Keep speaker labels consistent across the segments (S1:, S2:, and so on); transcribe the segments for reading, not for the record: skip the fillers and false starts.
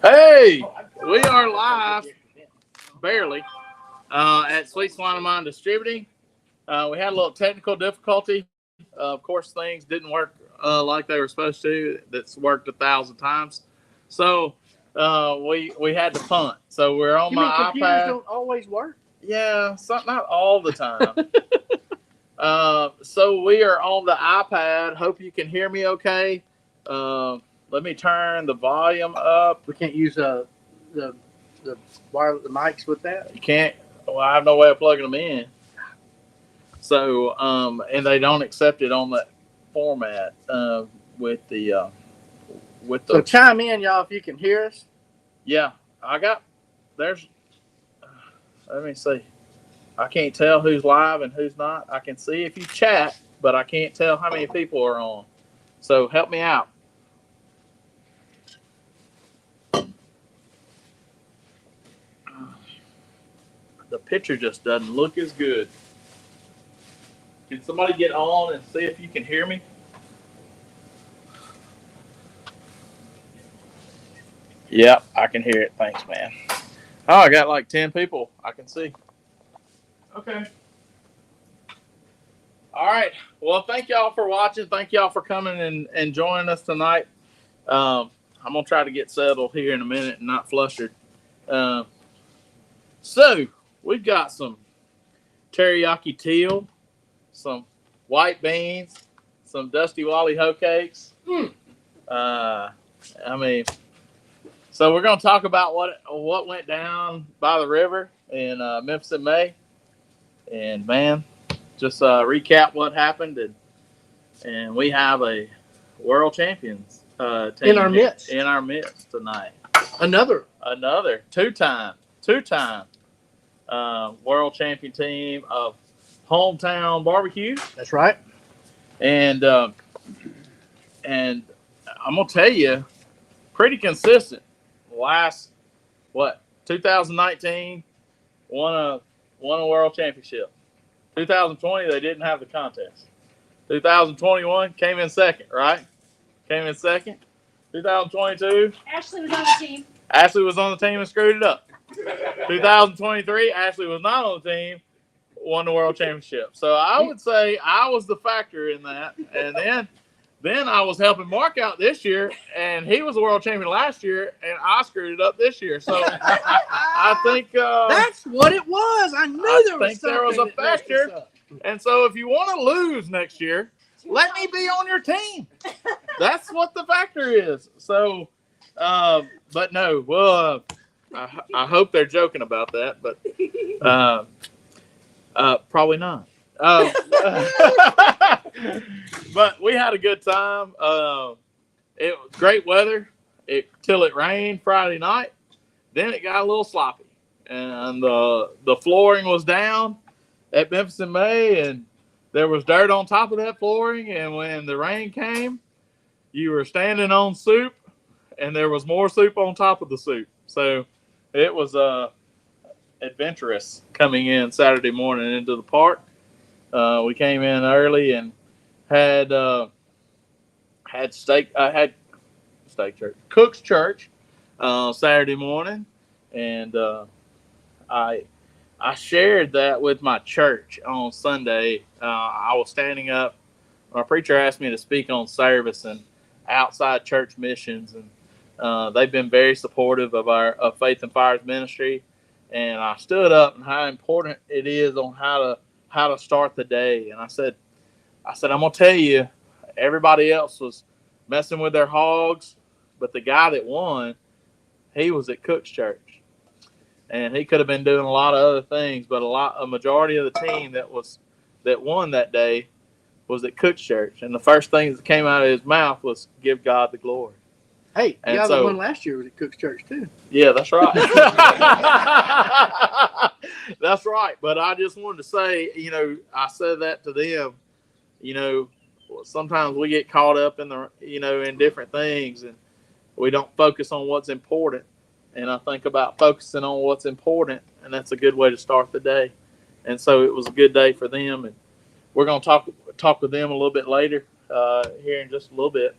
S1: Hey, we are live, barely, at Sweet Swine of Mine Distributing. We had a little technical difficulty. Of course, things didn't work like they were supposed to. That's worked 1,000 times. So we had to punt. So we're on
S2: You mean
S1: my
S2: computers
S1: iPad.
S2: don't always work?
S1: Yeah, not all the time. So we are on the iPad. Hope you can hear me okay. Let me turn the volume up.
S2: We can't use the wireless the mics with that.
S1: You can't. Well, I have no way of plugging them in. So, and they don't accept it on that format with the.
S2: So chime in, y'all, if you can hear us.
S1: Yeah, I got. There's. Let me see. I can't tell who's live and who's not. I can see if you chat, but I can't tell how many people are on. So help me out. The picture just doesn't look as good. Can somebody get on and see if you can hear me? Yep, I can hear it. Thanks, man. Oh, I got like 10 people I can see. Okay. All right. Well, thank y'all for watching. Thank y'all for coming and joining us tonight. I'm going to try to get settled here in a minute and not flustered. So, we've got some teriyaki teal, some white beans, some Dusty Wally hoe cakes. So we're going to talk about what went down by the river in Memphis in May. And, man, just recap what happened. And we have a world champions team
S2: in our midst.
S1: In our midst tonight.
S2: Another
S1: two-time world champion team of Hometown Barbecue.
S2: That's right.
S1: And I'm gonna tell you, pretty consistent. Last 2019 won a world championship. 2020 they didn't have the contest. 2021 came in second, right? 2022.
S3: Ashley was on the team.
S1: Ashley was on the team and screwed it up. 2023, Ashley was not on the team, won the world championship. So I would say I was the factor in that. And then I was helping Mark out this year, and he was the world champion last year, and I screwed it up this year. So I think
S2: that's what it was. I knew
S1: there was a factor. And so if you want to lose next year, let me be on your team. That's what the factor is. So, but no, well, I hope they're joking about that, but probably not. But we had a good time. It was great weather till it rained Friday night. Then it got a little sloppy, and the flooring was down at Memphis in May, and there was dirt on top of that flooring. And when the rain came, you were standing on soup, and there was more soup on top of the soup. So it was adventurous coming in Saturday morning into the park. We came in early and had Cook's Church Saturday morning, and I shared that with my church on Sunday. I was standing up. My preacher asked me to speak on service and outside church missions, and they've been very supportive of our Faith and Fires ministry. And I stood up and how important it is on how to start the day. And I said, I'm gonna tell you, everybody else was messing with their hogs, but the guy that won, he was at Cook's Church. And he could have been doing a lot of other things, but a majority of the team that won that day was at Cook's Church. And the first thing that came out of his mouth was give God the glory.
S2: Hey, the guy that won last year was at Cook's Church too.
S1: Yeah, that's right. That's right. But I just wanted to say, I said that to them. Sometimes we get caught up in in different things, and we don't focus on what's important. And I think about focusing on what's important, and that's a good way to start the day. And so it was a good day for them, and we're going to talk with them a little bit later here in just a little bit.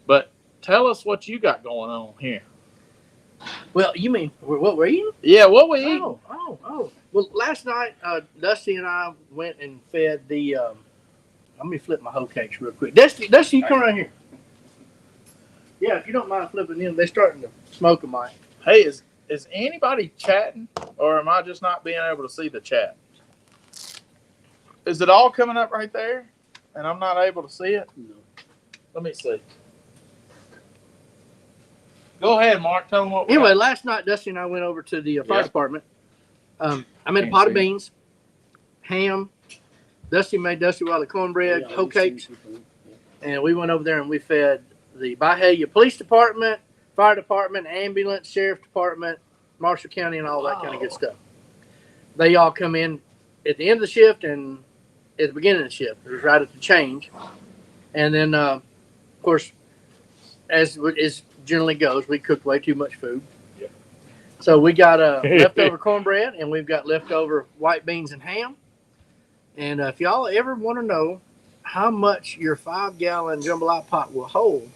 S1: But tell us what you got going on here.
S2: Well, you mean what we're eating?
S1: Yeah, what we eating?
S2: Oh. Well, last night, Dusty and I went and fed the. Let me flip my hoe cakes real quick. Dusty, you come around here. Yeah, if you don't mind flipping them, they're starting to smoke them, Mike.
S1: Hey, is anybody chatting, or am I just not being able to see the chat? Is it all coming up right there, and I'm not able to see it?
S2: No.
S1: Let me see. Go ahead, Mark. Tell them what.
S2: Anyway, last night Dusty and I went over to the fire department. I made a pot of beans, ham. Dusty made Wild cornbread, hoe cakes, and we went over there and we fed the Byhalia Police Department, Fire Department, Ambulance, Sheriff Department, Marshall County, and all that kind of good stuff. They all come in at the end of the shift and at the beginning of the shift. It was right at the change. And then, of course, as generally goes, we cooked way too much food.
S1: Yep.
S2: So we got leftover cornbread, and we've got leftover white beans and ham. And if y'all ever want to know how much your 5-gallon jambalaya pot will hold,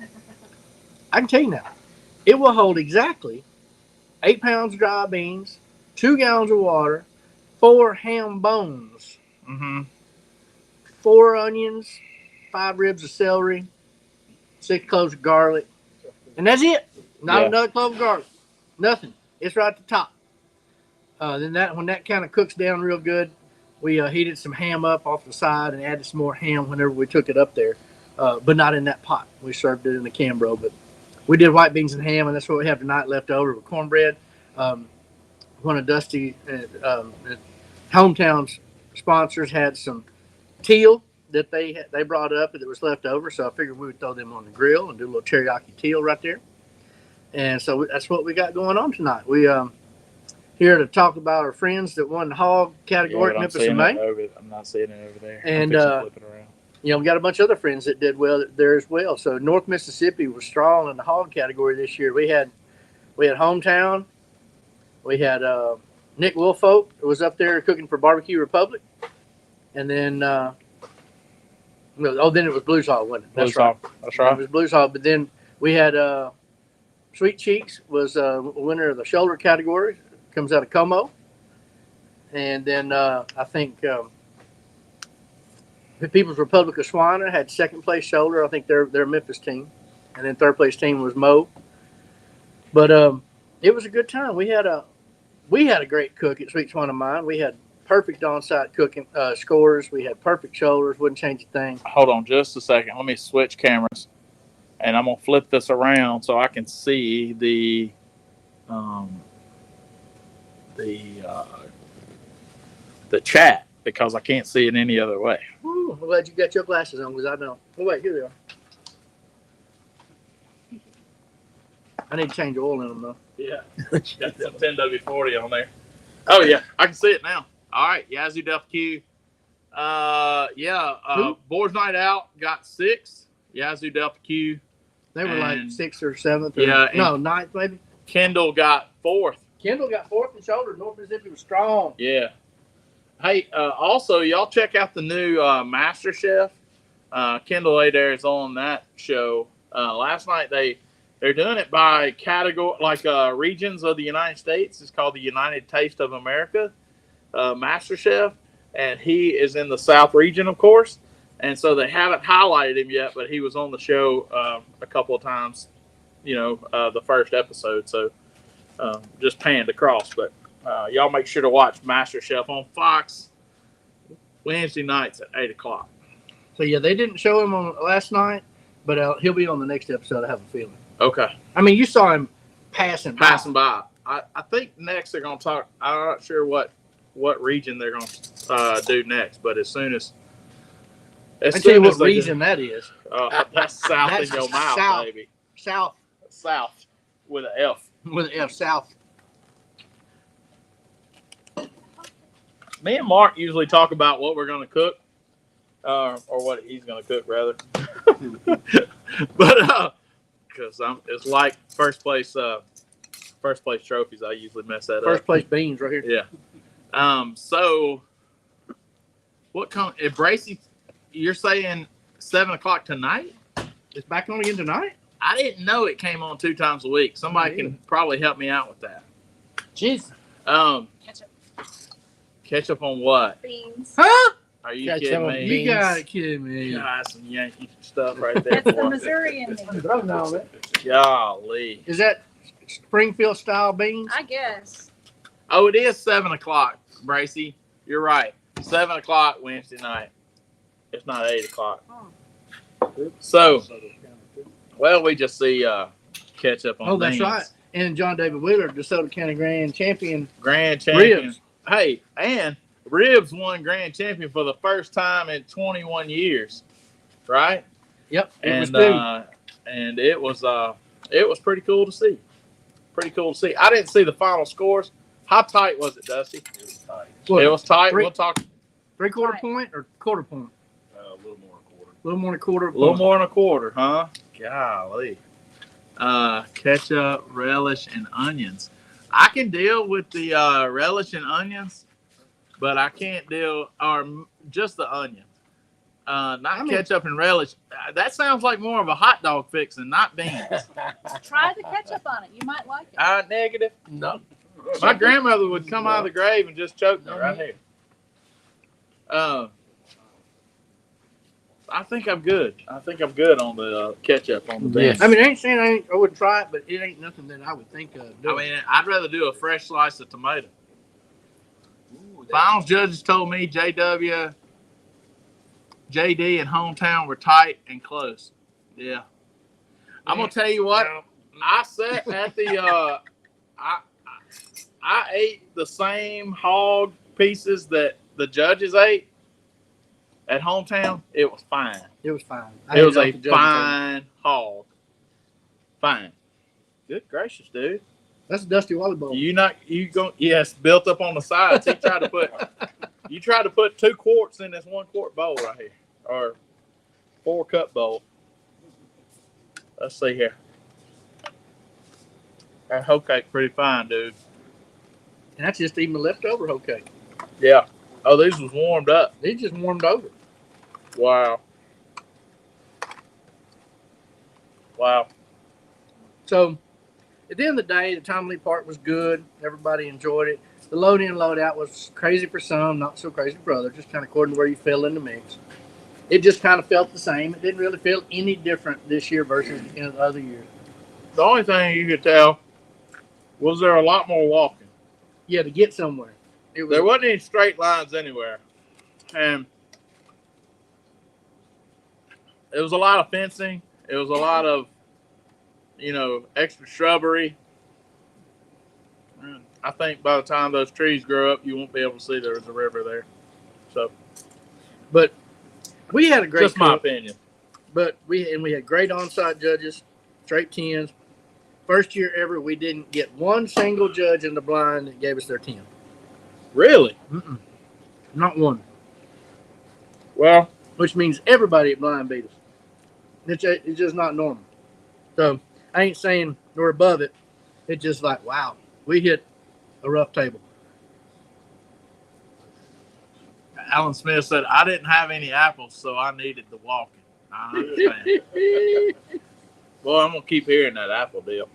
S2: I can tell you now. It will hold exactly 8 pounds of dry beans, 2 gallons of water, 4 ham bones, 4 onions, 5 ribs of celery, 6 cloves of garlic, and that's it. Not another clove of garlic. Nothing. It's right at the top. Then when that kind of cooks down real good, we heated some ham up off the side and added some more ham whenever we took it up there, but not in that pot. We served it in the Cambro, but we did white beans and ham, and that's what we have tonight left over with cornbread. One of Dusty Hometown's sponsors had some teal that they brought up that was left over, so I figured we would throw them on the grill and do a little teriyaki teal right there. And so that's what we got going on tonight. We here to talk about our friends that won the hog category at Memphis in May.
S1: I'm not seeing it over there.
S2: And we got a bunch of other friends that did well there as well. So North Mississippi was strong in the hog category this year. We had Hometown. We had Nick Woolfolk who was up there cooking for Barbecue Republic. And then then it was Blues Hog, wasn't it?
S1: That's right.
S2: It was Blues Hog. But then we had Sweet Cheeks was winner of the shoulder category. Comes out of Como. And then I think the People's Republic of Swiner had second place shoulder. I think they're a Memphis team. And then third place team was Mo. But it was a good time. We had a great cook at Sweet Swan of Mine. We had perfect on-site cooking scores. We had perfect shoulders. Wouldn't change a thing.
S1: Hold on just a second. Let me switch cameras. And I'm going to flip this around so I can see the chat because I can't see it any other way.
S2: Ooh, I'm glad you got your glasses on because I don't. Oh, wait, here they are. I need to change oil in them, though.
S1: Yeah. Got some 10W40 on there. Oh, yeah. I can see it now. All right. Yazoo Delta Q. Boys Night Out got 6. Yazoo Delta Q.
S2: They were like 6th or 7th. No, 9th maybe.
S1: Kendall got 4th.
S2: Kendall got 4th in shoulder. North Mississippi was strong.
S1: Yeah. Hey, also, y'all check out the new Master Chef. Kendall Adair is on that show. Last night, they're doing it by category, like regions of the United States. It's called the United Taste of America Master Chef. And he is in the South region, of course. And so they haven't highlighted him yet, but he was on the show a couple of times, the first episode. So just panned across. But y'all make sure to watch Master Chef on Fox Wednesday nights at 8 o'clock.
S2: So, yeah, they didn't show him on last night, but he'll be on the next episode, I have a feeling.
S1: Okay.
S2: I mean, you saw him passing
S1: by. I think next they're going to talk. I'm not sure what region they're going to do next, but as soon as
S2: I tell you what region that is.
S1: That's south
S2: that's
S1: in your mouth,
S2: south,
S1: baby.
S2: South
S1: with an F.
S2: With an F, south.
S1: Me and Mark usually talk about what we're going to cook, or what he's going to cook, rather. But because it's like first place trophies. I usually mess that up.
S2: First place beans right here.
S1: Yeah. So what Bracy? You're saying 7 o'clock tonight?
S2: It's back on again tonight?
S1: I didn't know it came on 2 times a week. Somebody can probably help me out with that.
S2: Jeez.
S3: Ketchup.
S1: Ketchup on what?
S3: Beans.
S2: Huh?
S1: Are you
S4: Ketchup
S1: kidding
S4: on
S1: me?
S2: You gotta kidding me.
S1: God, some Yankee stuff right there.
S3: That's the
S1: Boy.
S3: Missouri in me.
S1: Golly.
S2: Is that Springfield style beans?
S3: I guess.
S1: Oh, it is 7 o'clock, Bracy. You're right. 7 o'clock Wednesday night. It's not 8 o'clock. So, well, we just see ketchup on
S2: That's
S1: beans.
S2: right. And John David Wheeler, DeSoto County Grand Champion.
S1: Grand champion.
S2: Ribs.
S1: Hey, and Ribs won grand champion for the first time in 21 years, right?
S2: Yep.
S1: And it was pretty cool to see. Pretty cool to see. I didn't see the final scores. How tight was it, Dusty? It was tight.
S2: What,
S1: It was tight.
S2: three-
S1: We'll talk
S2: 3/4 point or quarter point?
S4: A little more than a quarter.
S2: A little more than a quarter.
S1: a little more than a quarter, huh? Golly. Ketchup, relish, and onions. I can deal with the relish and onions, but I can't deal or just the onions. Ketchup and relish. That sounds like more of a hot dog fixing, not beans.
S3: Try the ketchup on it. You might like it.
S1: Negative.
S4: No.
S1: My grandmother would come out of the grave and just choke me right here. I think I'm good. I think I'm good on the ketchup on the beans.
S2: I mean, I ain't saying I wouldn't try it, but it ain't nothing that I would think of doing.
S1: I mean, I'd rather do a fresh slice of tomato. Finals judges told me JW, JD, and hometown were tight and close. Yeah. I'm gonna tell you what. I sat at the. I ate the same hog pieces that the judges ate at hometown. It was fine.
S2: It was fine.
S1: It was a fine hog. Fine. Good gracious, dude.
S2: That's a Dusty Wally bowl.
S1: Yes, built up on the sides. You tried to put 2 quarts in this 1 quart bowl right here, or 4 cup bowl. Let's see here. That hoe cake pretty fine, dude.
S2: And that's just even leftover whole cake.
S1: Yeah. Oh, these was warmed up.
S2: They just warmed over.
S1: Wow.
S2: So, at the end of the day, the Tom Lee part was good. Everybody enjoyed it. The load in, load out was crazy for some, not so crazy for others, just kind of according to where you fell in the mix. It just kind of felt the same. It didn't really feel any different this year versus the other years.
S1: The only thing you could tell was there a lot more walking.
S2: Yeah, to get somewhere.
S1: There wasn't any straight lines anywhere. And it was a lot of fencing. It was a lot of, extra shrubbery. And I think by the time those trees grow up, you won't be able to see there was a river there. So,
S2: but we had a great
S1: just my opinion.
S2: But we had great on-site judges, straight 10s. First year ever, we didn't get one single judge in the blind that gave us their 10.
S1: Really?
S2: Mm-mm. Not one.
S1: Well,
S2: which means everybody at blind beat us. It's just not normal. So I ain't saying we're above it. It's just like, wow, we hit a rough table.
S1: Alan Smith said, I didn't have any apples, so I needed the walking. I understand. Boy, I'm going to keep hearing that apple deal.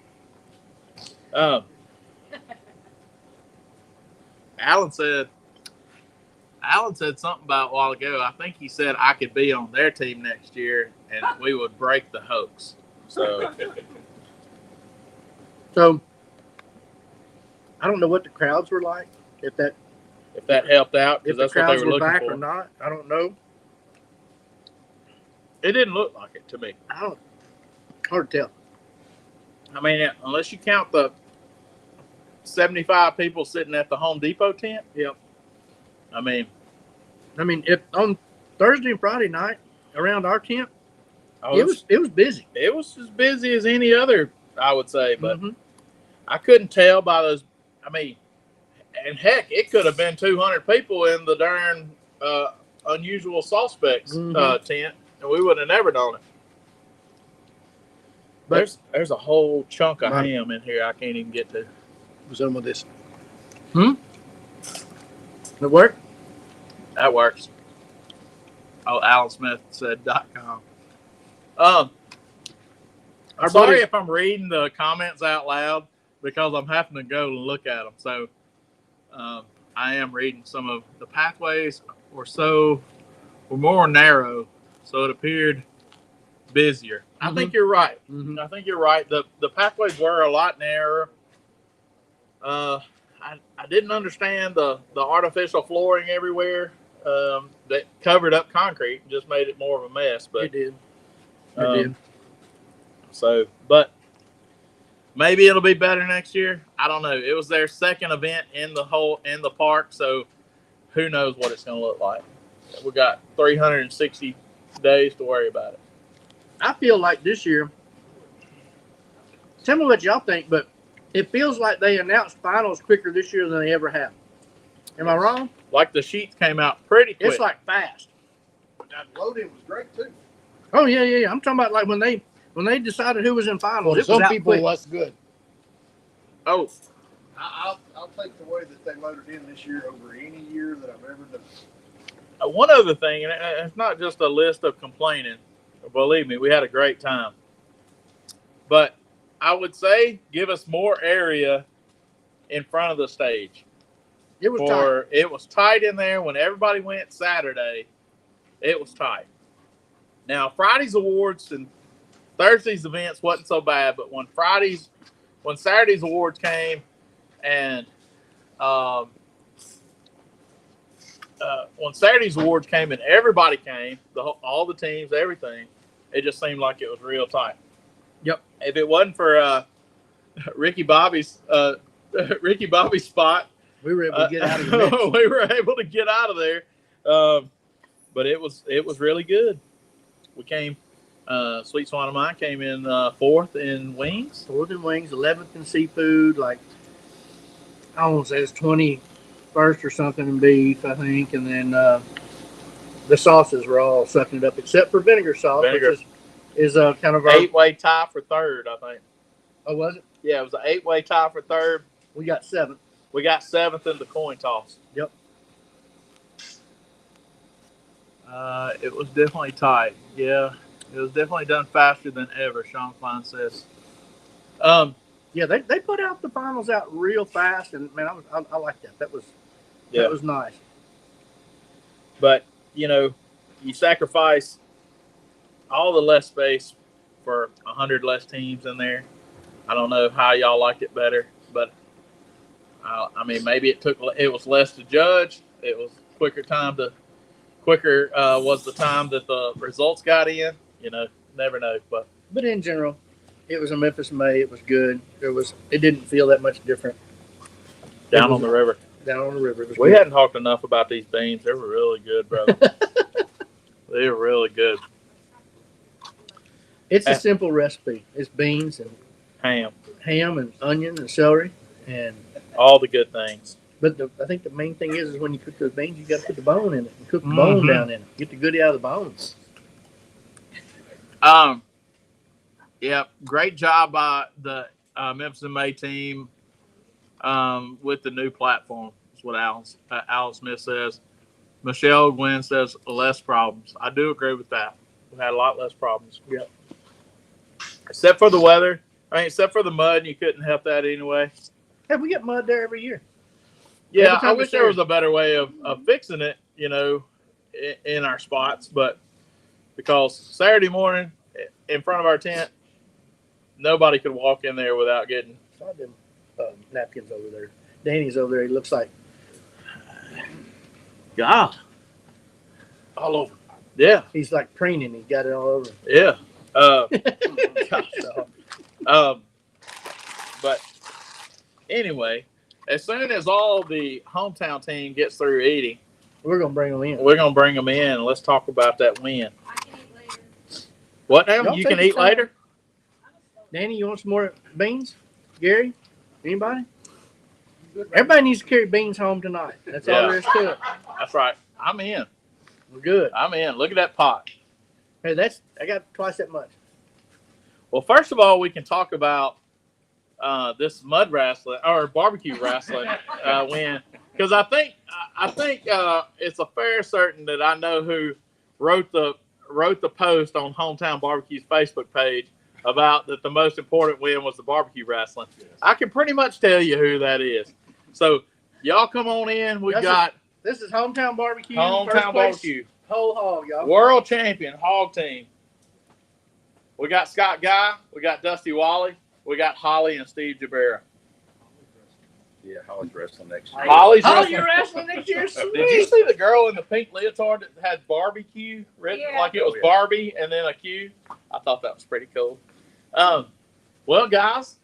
S1: Alan said something about a while ago. I think he said I could be on their team next year and we would break the hoax. So
S2: I don't know what the crowds were like. If that
S1: helped out,
S2: if
S1: because
S2: the
S1: that's what they
S2: crowds
S1: were
S2: were
S1: looking
S2: back
S1: for.
S2: or not, I don't know.
S1: It didn't look like it to me.
S2: Hard to tell.
S1: I mean, unless you count the 75 people sitting at the Home Depot tent.
S2: Yep.
S1: I mean,
S2: if on Thursday and Friday night around our tent,
S1: it
S2: was busy.
S1: It was as busy as any other, I would say, but
S2: Mm-hmm.
S1: I couldn't tell by those. I mean, and heck, it could have been 200 people in the darn Unusual Suspects tent, and we would have never known it. But there's a whole chunk of ham in here I can't even get to.
S2: Some of this. It work?
S1: That works. Oh, Alan Smith said .com. I'm sorry if I'm reading the comments out loud because I'm having to go and look at them. So I am reading some of the pathways were more narrow, so it appeared busier. I think you're right.
S2: Mm-hmm.
S1: I think you're right. The pathways were a lot narrower. I didn't understand the artificial flooring everywhere that covered up concrete and just made it more of a mess. But
S2: It did. It did.
S1: So, but maybe it'll be better next year. I don't know. It was their second event in the park, so who knows what it's going to look like. We got 360 days to worry about it.
S2: I feel like this year, tell me what y'all think, but it feels like they announced finals quicker this year than they ever have. Am I wrong?
S1: Like the sheets came out pretty quick.
S2: It's like fast.
S5: That load-in was great too.
S2: Oh yeah. I'm talking about like when they decided who was in finals.
S6: For
S2: It was
S6: some
S2: out
S6: people,
S2: quick.
S6: that's good.
S1: Oh,
S5: I'll take the way that they loaded in this year over any year that I've ever done.
S1: one other thing, and it's not just a list of complaining. Believe me, we had a great time. But I would say give us more area in front of the stage.
S2: It was tight.
S1: It was tight in there when everybody went Saturday. It was tight. Now Friday's awards and Thursday's events wasn't so bad, but when Saturday's awards came, and when Saturday's awards came and everybody came, all the teams, everything, it just seemed like it was real tight.
S2: Yep.
S1: If it wasn't for Ricky Bobby's spot,
S2: We were able to get out of the mix.
S1: we were able to get out of there. But it was really good. We came. Sweet Swan of Mine came in 4th in wings.
S2: 4th in wings, 11th in seafood. Like I want to say it's 21st or something in beef, I think, and then the sauces were all sucking it up except for vinegar sauce,
S1: Vinegar.
S2: which is kind of our
S1: 8-way tie for 3rd, I think.
S2: Oh, was it?
S1: Yeah, it was an 8-way tie for 3rd.
S2: We got 7th.
S1: We got 7th in the coin toss.
S2: Yep.
S1: It was definitely tight. Yeah, it was definitely done faster than ever, Sean Klein says.
S2: Yeah, they put out the finals out real fast, and man, I like that. That was nice.
S1: But you sacrifice all the less space for 100 less teams in there. I don't know how y'all liked it better, but I mean, maybe it was less to judge. It was quicker was the time that the results got in. Never know.
S2: But in general, it was a Memphis May. It was good. It didn't feel that much different
S1: Down on the river.
S2: down on the river. It was
S1: We
S2: good.
S1: hadn't talked enough about these beans. They were really good, brother. They were really good.
S2: It's a simple recipe. It's beans and
S1: Ham,
S2: and onion and celery, and
S1: all the good things.
S2: but I think the main thing is when you cook those beans, you got to put the bone in it and cook the bone down in it. Get the goodie out of the bones.
S1: Yeah, great job by the Memphis and May team with the new platform. That's what Alan Smith says. Michelle Gwynn says less problems. I do agree with that. We had a lot less problems.
S2: Yep.
S1: Except for the weather. Except for the mud, and you couldn't help that anyway.
S2: Hey, we get mud there every year.
S1: Yeah,
S2: Every time
S1: I
S2: we
S1: wish there
S2: share.
S1: was a better way of fixing it, in our spots. But because Saturday morning in front of our tent, nobody could walk in there without getting.
S2: Saw them napkins over there. Danny's over there. He looks like
S1: God.
S5: All over.
S1: Yeah.
S2: he's like preening. He got it all over.
S1: Yeah. Gosh, but anyway, as soon as all the hometown team gets through eating,
S2: We're gonna bring them in.
S1: we're gonna bring them in and let's talk about that win.
S3: I can eat later.
S1: What now?
S2: Y'all
S1: You
S2: take
S1: can
S2: your
S1: eat
S2: time.
S1: later?
S2: Danny, you want some more beans? Gary? Anybody? Everybody needs to carry beans home tonight. That's all there is to it.
S1: That's right. I'm in.
S2: We're good.
S1: I'm in. Look at that pot.
S2: Hey, I got twice that much.
S1: Well, first of all, we can talk about this mud wrestling or barbecue wrestling win, because I think it's a fair certain that I know who wrote the post on Hometown Barbecue's Facebook page about that the most important win was the barbecue wrestling. I can pretty much tell you who that is. So y'all come on in. We got
S2: This is hometown barbecue.
S1: hometown barbecue.
S2: Whole hog, y'all.
S1: World champion hog team. We got Scott Guy. We got Dusty Wally. We got Holly and Steve Jabera.
S4: Yeah, Holly's wrestling next year.
S1: Holly's
S2: You're wrestling next year? Sweet.
S1: Did you see the girl in the pink leotard that had barbecue written like it was Barbie and then a Q? I thought that was pretty cool. Well, guys,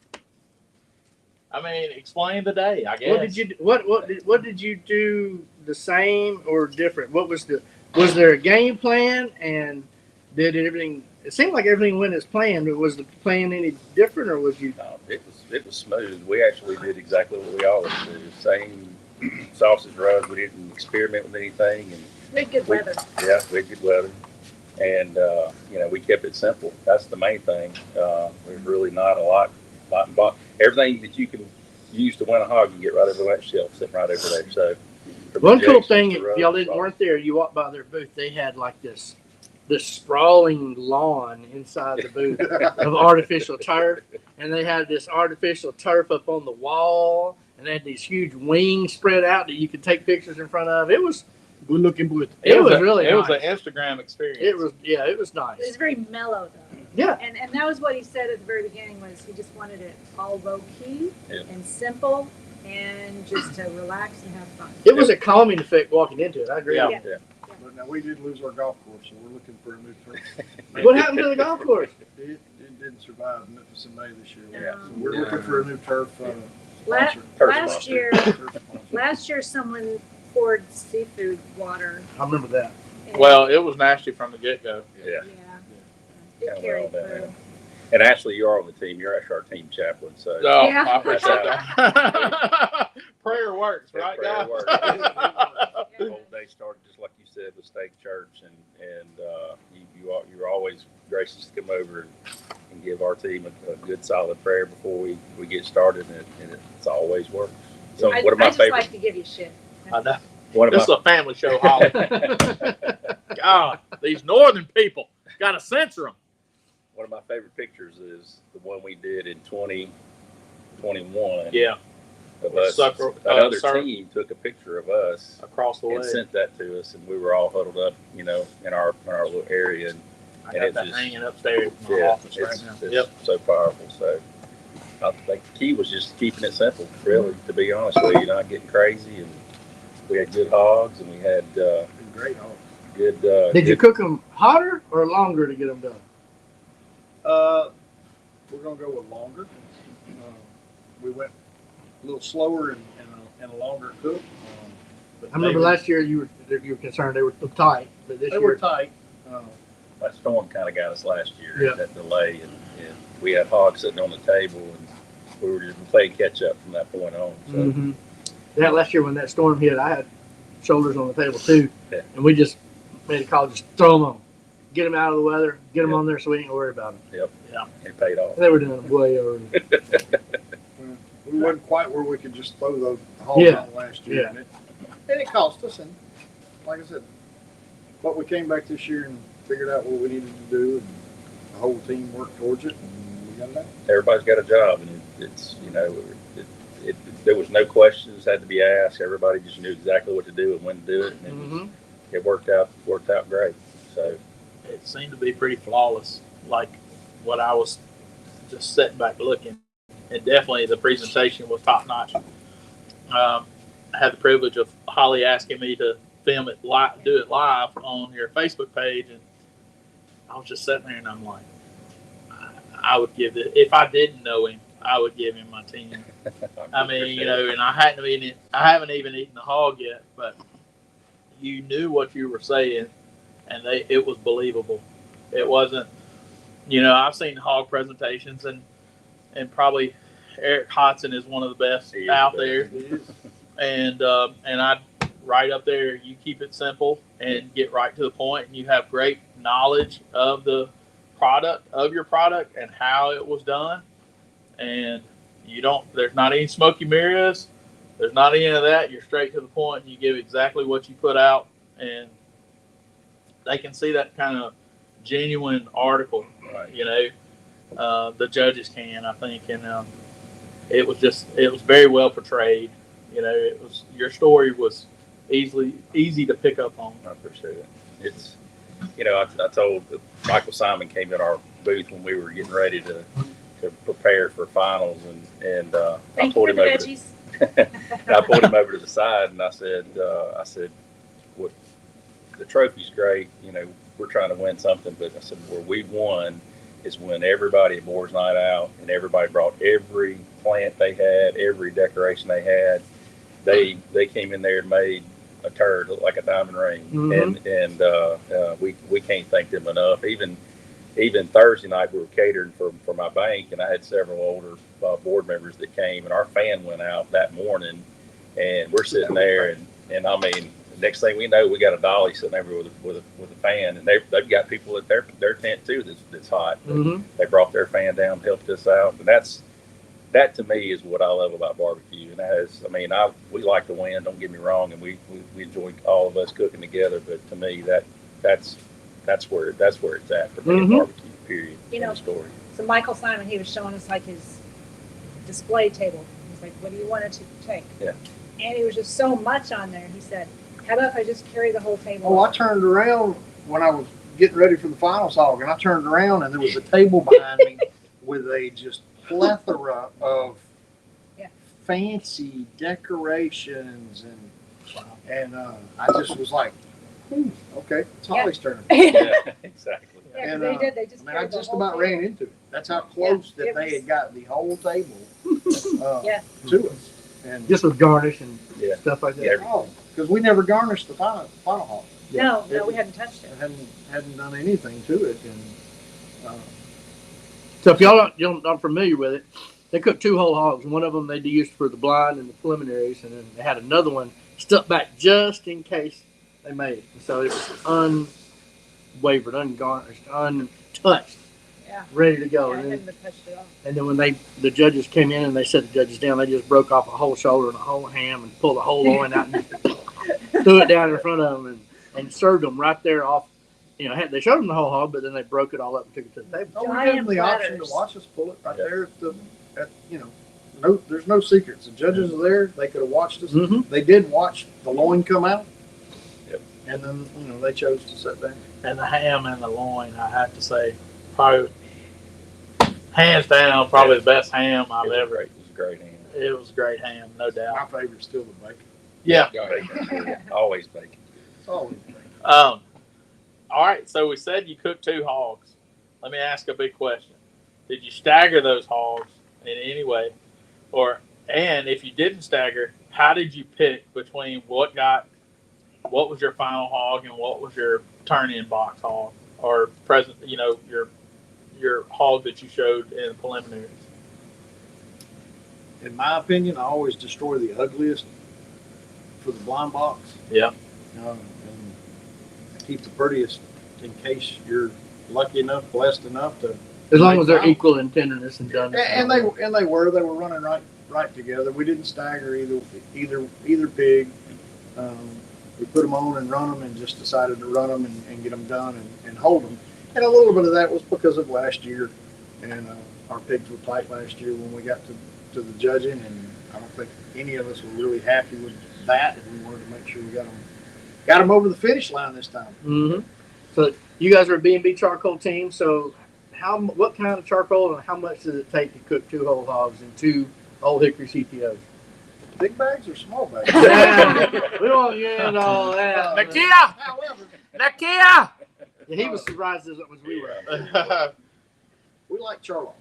S1: I mean, explain the day. I guess.
S2: What did you do the same or different? Was there a game plan and did everything? It seemed like everything went as planned. But was the plan any different, or was you?
S4: No, it was smooth. We actually did exactly what we always do. Same sausage runs. We didn't experiment with anything, and
S3: We had good weather.
S4: yeah, we had good weather, and we kept it simple. That's the main thing. There's really not a lot. Everything that you can use to win a hog, you get right over that shelf, sitting right over there. So
S2: One cool thing, if y'all weren't there, you walked by their booth. They had like this sprawling lawn inside the booth of artificial turf, and they had this artificial turf up on the wall, and they had these huge wings spread out that you could take pictures in front of. It was good looking booth. It was really
S1: nice.
S2: It was
S1: an Instagram experience.
S2: It was nice.
S3: It was very mellow though.
S2: Yeah.
S3: And that was what he said at the very beginning was he just wanted it all low key and simple and just to relax and have fun.
S2: It was a calming effect walking into it. I agree.
S1: Yeah.
S5: But now we did lose our golf course, so we're looking for a new turf.
S2: What happened to the golf course?
S5: It didn't survive Memphis in May this year.
S3: Yeah.
S5: So we're looking for a new turf
S3: Last
S5: sponsor.
S3: last year someone poured seafood water.
S2: I remember that.
S1: Well, it was nasty from the get-go.
S4: Yeah.
S3: It carried through.
S4: And Ashley, you're on the team. You're actually our team chaplain. So
S1: Oh,
S3: Yeah.
S1: I appreciate that. Prayer works, right,
S4: prayer
S1: guys?
S4: works. The whole day started just like you said with Stake Church, and you're always gracious to come over and give our team a good solid prayer before we get started, and it's always works. So
S3: I
S4: one of my
S3: just
S4: favorite.
S3: like to give you shit.
S1: I know.
S4: One of
S1: This is
S4: my
S1: a family show, Holly. God, these northern people got to censor them.
S4: One of my favorite pictures is the one we did in 2021.
S1: Yeah,
S4: Of us. Another team took a picture of us
S1: across the way.
S4: and sent that to us, and we were all huddled up, in our little area. And
S1: I got that hanging upstairs in my office right now.
S4: It's so powerful. So I think the key was just keeping it simple, really, to be honest with you, not getting crazy. And we had good hogs, and we had
S5: Great hogs.
S4: good.
S2: Did you cook them hotter or longer to get them done?
S5: We're gonna go with longer. We went a little slower and a longer cook. But
S2: I remember last year you were concerned they were too tight, but this
S5: they
S2: year
S5: were tight.
S4: That storm kind of got us last year.
S2: Yeah.
S4: That delay, and we had hogs sitting on the table, and we were just playing catch up from that point on. So.
S2: Mm-hmm. Yeah, last year when that storm hit, I had shoulders on the table too,
S4: Yeah.
S2: and we just made a call, just throw them on, get them out of the weather, get them
S4: Yep.
S2: on there so we ain't worry about them.
S4: Yep.
S1: Yeah.
S4: It paid off.
S2: They were doing it way early.
S5: We wasn't quite where we could just throw those hogs
S2: Yeah.
S5: on last year.
S2: Yeah.
S5: And it cost us. And like I said, but we came back this year and figured out what we needed to do, and the whole team worked towards it, and we got it done.
S4: Everybody's got a job, and it's there was no questions had to be asked. Everybody just knew exactly what to do and when to do it, and
S2: Mm-hmm.
S4: it worked out great. So
S1: It seemed to be pretty flawless, like what I was just sitting back looking. And definitely the presentation was top notch. I had the privilege of Holly asking me to film it live, do it live on your Facebook page, and I was just sitting there and I'm like, I would give it, if I didn't know him, I would give him my 10. I mean, and I haven't even eaten the hog yet, but you knew what you were saying, and it was believable. It wasn't, I've seen hog presentations, and probably Eric Hodson is one of the best out there, and I right up there. You keep it simple and get right to the point, and you have great knowledge of the product, of your product, and how it was done, and there's not any smoky mirrors, there's not any of that. You're straight to the point, and you give exactly what you put out, and they can see that kind of genuine article,
S4: Right.
S1: the judges can, I think, and it was very well portrayed. It was your story was easy to pick up on.
S4: I appreciate it. It's, I told Michael Simon came in our booth when we were getting ready to prepare for finals, and I
S3: Thank you
S4: pulled
S3: for
S4: him
S3: the
S4: over.
S3: veggies.
S4: I pulled him over to the side, and I said, "What? The trophy's great. We're trying to win something, but I said where we've won is when everybody at Boys Night Out and everybody brought every plant they had, every decoration they had. They came in there and made a turd look like a diamond ring, and we can't thank them enough. Even Thursday night, we were catering for my bank, and I had several older board members that came, and our fan went out that morning, and we're sitting there, and I mean, the next thing we know, we got a dolly sitting there with a fan, and they've got people at their tent too that's hot. They brought their fan down, helped us out, and that to me is what I love about barbecue. And that is, I mean, we like to win. Don't get me wrong, and we enjoy all of us cooking together. But to me, that's where it's at for me. Barbecue, period.
S3: You know,
S4: End of story.
S3: So Michael Simon, he was showing us like his display table. He's like, "What do you want it to take?"
S4: Yeah.
S3: And it was just so much on there. He said, "How about if I just carry the whole table?"
S5: Oh, I turned around when I was getting ready for the finals hog, and I turned around and there was a table behind me with a just plethora of fancy decorations, and I just was like, okay, it's Holly's turn.
S4: Yeah, exactly.
S3: Yeah, 'cause
S5: And,
S3: they did. They just.
S5: I mean, I
S3: carried the
S5: just
S3: whole
S5: about
S3: table.
S5: ran into it. That's how close
S3: Yeah,
S5: that
S3: it
S5: they
S3: was-
S5: had got the whole table
S3: Yeah.
S5: to us. And
S2: Just with garnish and
S4: Yeah.
S2: stuff like that.
S4: Yeah.
S5: because we never garnished the final hog.
S3: No, we hadn't touched it.
S5: Hadn't done anything to it, and
S2: So if y'all aren't familiar with it, they cooked 2 whole hogs. One of them they used for the blind and the preliminaries, and then they had another one stuck back just in case they made it. So it was unwavered, ungarnished, untouched,
S3: Yeah.
S2: ready to go.
S3: Yeah, I
S2: And
S3: hadn't been touched at all.
S2: then when the judges came in and they set the judges down, they just broke off a whole shoulder and a whole ham and pulled the whole loin out and threw it down in front of them and served them right there off. They showed them the whole hog, but then they broke it all up and took it to the table.
S5: we gave them the option to watch us pull it right there no, there's no secrets. The judges are there. They could have watched us.
S2: Mhm.
S5: They did watch the loin come out.
S4: Yep.
S5: And then they chose to sit there.
S1: And the ham and the loin, I have to say, probably hands down, probably the best ham I've ever.
S4: It was a great hand.
S1: It was great ham, no doubt.
S5: My favorite's still the bacon.
S1: Yeah.
S4: Bacon. Always bacon.
S5: It's always bacon.
S1: All right. So we said you cooked 2 hogs. Let me ask a big question. Did you stagger those hogs in any way? And if you didn't stagger, how did you pick between what was your final hog and what was your turn-in box hog or present? Your hog that you showed in the preliminaries.
S5: In my opinion, I always destroy the ugliest for the blind box.
S1: Yeah.
S5: And keep the prettiest in case you're lucky enough, blessed enough to.
S2: As long as they're equal in tenderness and doneness.
S5: And they were running right together. We didn't stagger either pig. We put them on and run them, and just decided to run them and get them done and hold them. And a little bit of that was because of last year, and our pigs were tight last year when we got to the judging, and I don't think any of us were really happy with that, and we wanted to make sure we got them over the finish line this time.
S2: Mm-hmm. So you guys are a B&B charcoal team. So what kind of charcoal and how much does it take to cook 2 whole hogs and 2 Old Hickory CPOs?
S5: Big bags or small bags?
S2: We don't get all that.
S1: Nakia!
S5: However,
S1: Nakia!
S2: He was surprised as we were.
S5: we like charlotte.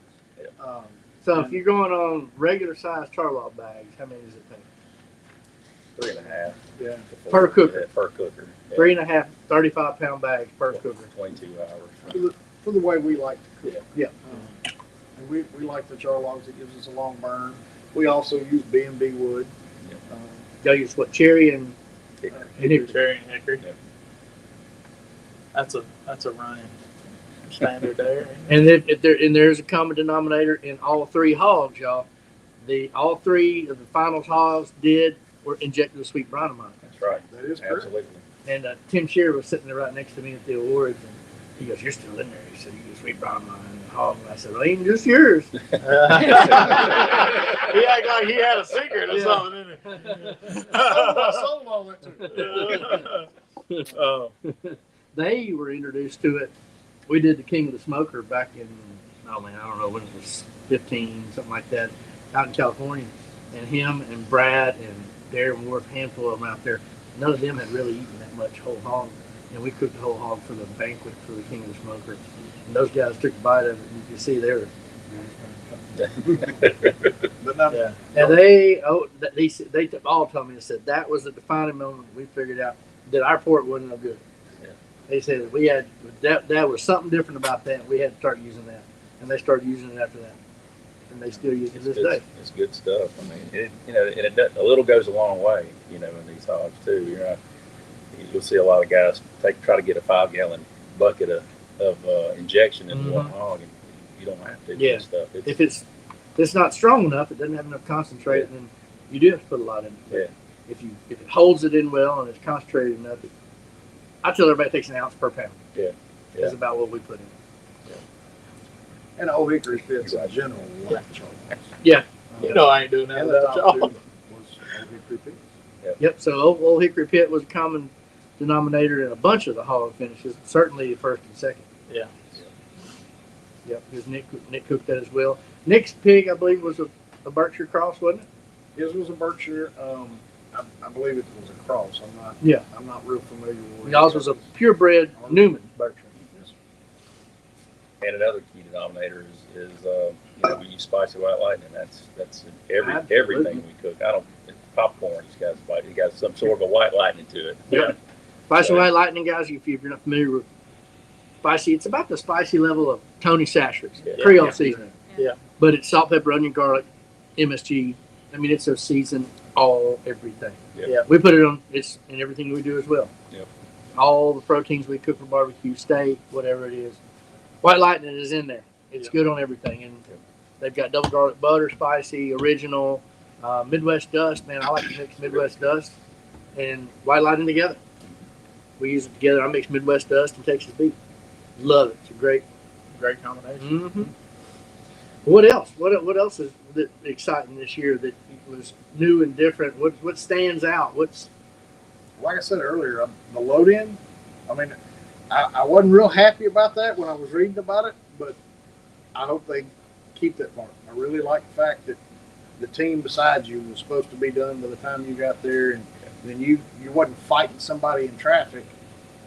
S2: So if you're going on regular size charlotte bags, how many does it take?
S4: 3.5.
S5: Yeah.
S2: Per cooker.
S4: Yeah, per cooker. Yeah.
S2: 3.5 35-pound bags per cooker.
S4: 22 hours.
S5: For the way we like to cook.
S2: Yeah.
S5: And we like the charlogs. It gives us a long burn. We also use B&B wood.
S2: Y'all use what, cherry and hickory?
S1: Cherry and hickory.
S4: Yeah.
S1: That's a running standard there.
S2: And there's a common denominator in all 3 hogs, y'all. All 3 of the finals hogs were injected with sweet bronamine.
S4: That's right.
S5: That is correct.
S4: Absolutely.
S2: And Tim Shearer was sitting there right next to me at the awards, and he goes, "You're still in there." He said, "You use sweet bronamine." hog. And I said, well, ain't just yours.
S1: He act like he had a secret or
S2: Yeah.
S1: something, didn't he?
S5: Sold all that too.
S2: They were introduced to it. We did the King of the Smoker back in, oh man, I don't know when it was 15, something like that, out in California. And him and Brad and Darren Wharf, a handful of them out there, none of them had really eaten that much whole hog. And we cooked the whole hog for the banquet for the King of the Smoker. And those guys took a bite of it, and you could see they were.
S5: But no,
S1: Yeah.
S2: And they all told me, they said that was the defining moment we figured out that our pork wasn't no good.
S4: Yeah.
S2: They said we had that was something different about that. We had to start using that, and they started using it after that, and they still use it to this day.
S4: It's good stuff. I mean, and it does, a little goes a long way, in these hogs too. You'll see a lot of guys try to get a 5-gallon bucket of injection in one hog, and you don't have to do
S2: Yeah.
S4: this stuff.
S2: If it's not strong enough, it doesn't have enough concentrate, then you do have to put a lot in it.
S4: Yeah.
S2: If it holds it in well and it's concentrated enough, I tell everybody it takes an ounce per pound.
S4: Yeah.
S2: That's about what we put in.
S5: and Old Hickory fits in general like charcoal.
S2: Yeah.
S1: You know I ain't doing that
S5: And the
S1: without
S5: top two
S1: y'all.
S5: was Old Hickory pit.
S2: Yep. So Old Hickory Pit was a common denominator in a bunch of the hog finishes. Certainly the first and second.
S1: Yeah.
S2: Yep. Because Nick cooked that as well. Nick's pig, I believe, was a Berkshire cross, wasn't it?
S5: His was a Berkshire. I believe it was a cross.
S2: Yeah.
S5: I'm not real familiar with.
S2: Y'all's was a purebred Newman Berkshire.
S4: And another key denominator is we use spicy white lightning. That's in everything we cook. Popcorn. It's got some sort of a white lightning to it.
S2: Yeah. Spicy White Lightning, guys, if you're not familiar with spicy, it's about the spicy level of Tony Chachere's Creole seasoning.
S1: Yeah.
S2: But it's salt, pepper, onion, garlic, MSG. I mean, it's a season everything.
S4: Yep.
S2: Yeah. We put it on, it's in everything we do as well.
S4: Yep.
S2: All the proteins we cook for barbecue, steak, whatever it is. White Lightning is in there. It's good on everything. And they've got double garlic butter, spicy, original, Midwest Dust. Man, I like to mix Midwest Dust and White Lightning together. We use it together. I mix Midwest Dust and Texas beef. Love it. It's a great
S1: combination.
S2: Mm-hmm. What else? What else is exciting this year that was new and different? What stands out?
S5: Like I said earlier, the load in. I mean, I wasn't real happy about that when I was reading about it, but I hope they keep that part. I really like the fact that the team beside you was supposed to be done by the time you got there, and then you wasn't fighting somebody in traffic,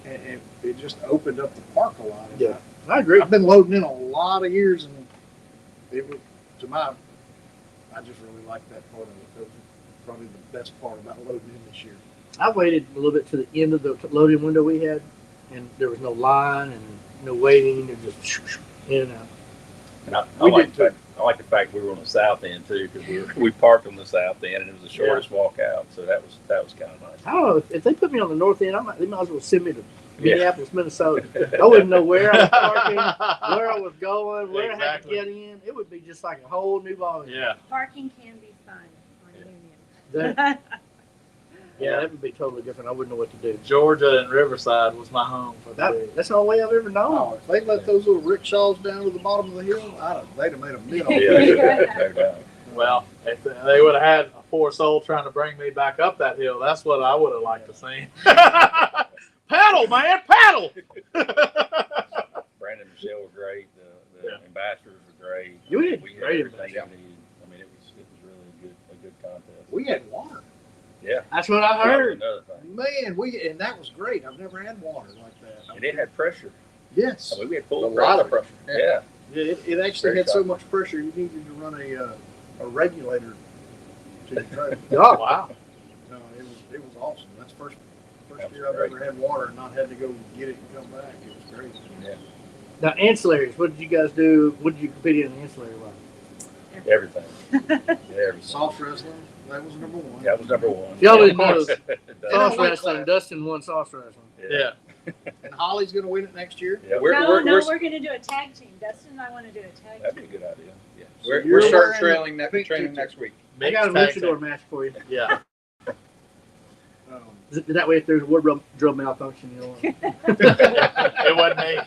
S5: and it just opened up the park a lot.
S2: Yeah, I agree.
S5: I've been loading in a lot of years, and it was I just really like that part of it. That was probably the best part about loading in this year.
S2: I waited a little bit to the end of the loading window we had, and there was no line and no waiting, and just in and out.
S4: And I like the fact we were on the south end too, because we parked on the south end, and it was the shortest walk out. So that was kind of nice.
S2: I don't know if they put me on the north end. They might as well send me to Minneapolis, Minnesota. I wouldn't know where I was parking, where I was going, where I had to get in. It would be just like a whole new ballgame.
S1: Yeah.
S3: Parking can be fun on Union.
S2: That would be totally different. I wouldn't know what to do.
S1: Georgia and Riverside was my home for the day.
S2: That's the only way I've ever known.
S5: Oh, if they let those little rickshaws down to the bottom of the hill, they'd have made a meal.
S4: Yeah.
S1: Well, if they would have had a poor soul trying to bring me back up that hill, that's what I would have liked to see. Paddle, man, paddle!
S4: Brandon and Michelle were great. The ambassadors were great.
S2: You did
S4: We had
S2: great
S4: everything we
S2: ambassadors.
S4: needed. I mean, it was really a good contest.
S5: We had water.
S4: Yeah.
S2: That's what I heard.
S4: Another thing.
S5: Man, and that was great. I've never had water like that.
S4: And it had pressure.
S5: Yes.
S4: I mean, we had full
S5: A lot of pressure.
S4: Yeah.
S5: It actually had so much pressure you needed to run a regulator to the truck.
S2: Oh, wow.
S5: No, it was awesome. That's the first year I've ever had water and not had to go get it and come back. It was great.
S4: Yeah.
S2: Now, ancillaries, what did you guys do? What did you compete in the ancillary wise?
S4: Everything. Everything.
S5: Soft wrestling, that was number one.
S4: That was number one.
S2: Y'all didn't know
S4: Sauce
S2: Sauce wrestling. Dustin won sauce wrestling.
S1: Yeah.
S5: And Holly's going to win it next year.
S4: Yeah,
S3: We're going
S6: we're
S3: to do a tag team. Dustin and I want to do a tag
S4: that'd be
S3: team.
S4: a good idea. Yeah.
S6: we're
S5: You're
S6: start
S5: wearing
S6: training
S5: pink
S6: next week.
S2: I got a
S1: Mixed tag
S2: luchador
S1: team.
S2: match for you.
S1: Yeah.
S2: That way, if there's a wardrobe malfunction, you'll.
S1: It wasn't me.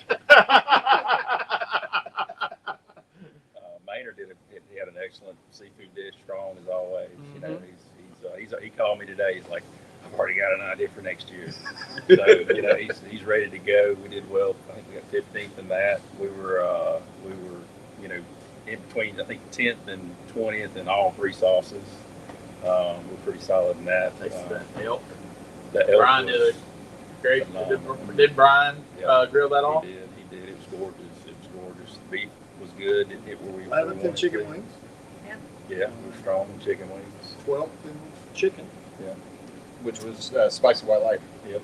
S4: he had an excellent seafood dish, strong as always. You know, he called me today. He's like, I've already got an idea for next year. So you know, he's ready to go. We did well. I think we got 15th in that. We were you know, in between I think 10th and 20th in all three sauces. We're pretty solid in that.
S1: Tasted that elk.
S4: The elk
S1: Brian
S4: was
S1: did a great.
S4: phenomenal.
S1: Did Brian
S4: Yeah.
S1: grill that off?
S4: He did. It was gorgeous. It was gorgeous. The beef was good. It hit where we
S5: 11th
S4: wanted
S5: in
S4: it
S5: chicken
S4: to.
S5: wings,
S4: Yeah, we were strong in chicken wings.
S5: 12th in chicken.
S6: Which was spicy white light.
S4: Yep.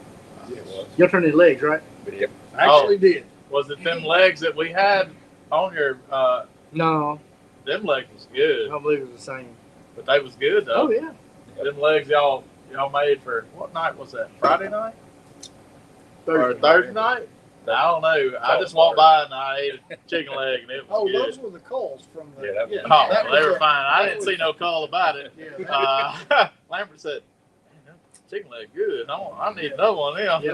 S4: It was.
S2: You'll turn the legs, right?
S4: But yep.
S5: Actually did.
S1: Was it them legs that we had on your?
S2: No,
S1: Them legs was
S2: I
S1: good,
S2: don't believe it was the same.
S1: but they was good though.
S2: Oh yeah.
S1: Them legs y'all made for what night was that? Friday night or
S2: Thursday.
S1: Thursday night? I don't know. I just walked by and I ate a chicken leg and it was
S5: Oh,
S1: good.
S5: those were the calls from the.
S4: Yeah, that was-
S1: Oh,
S5: that
S1: they
S5: was
S1: were
S5: a-
S1: fine. I
S5: that
S1: didn't
S5: was-
S1: see no call about it.
S5: Yeah.
S1: Lambert said, "Man, that chicken leg good. I need another one now."
S2: Yeah.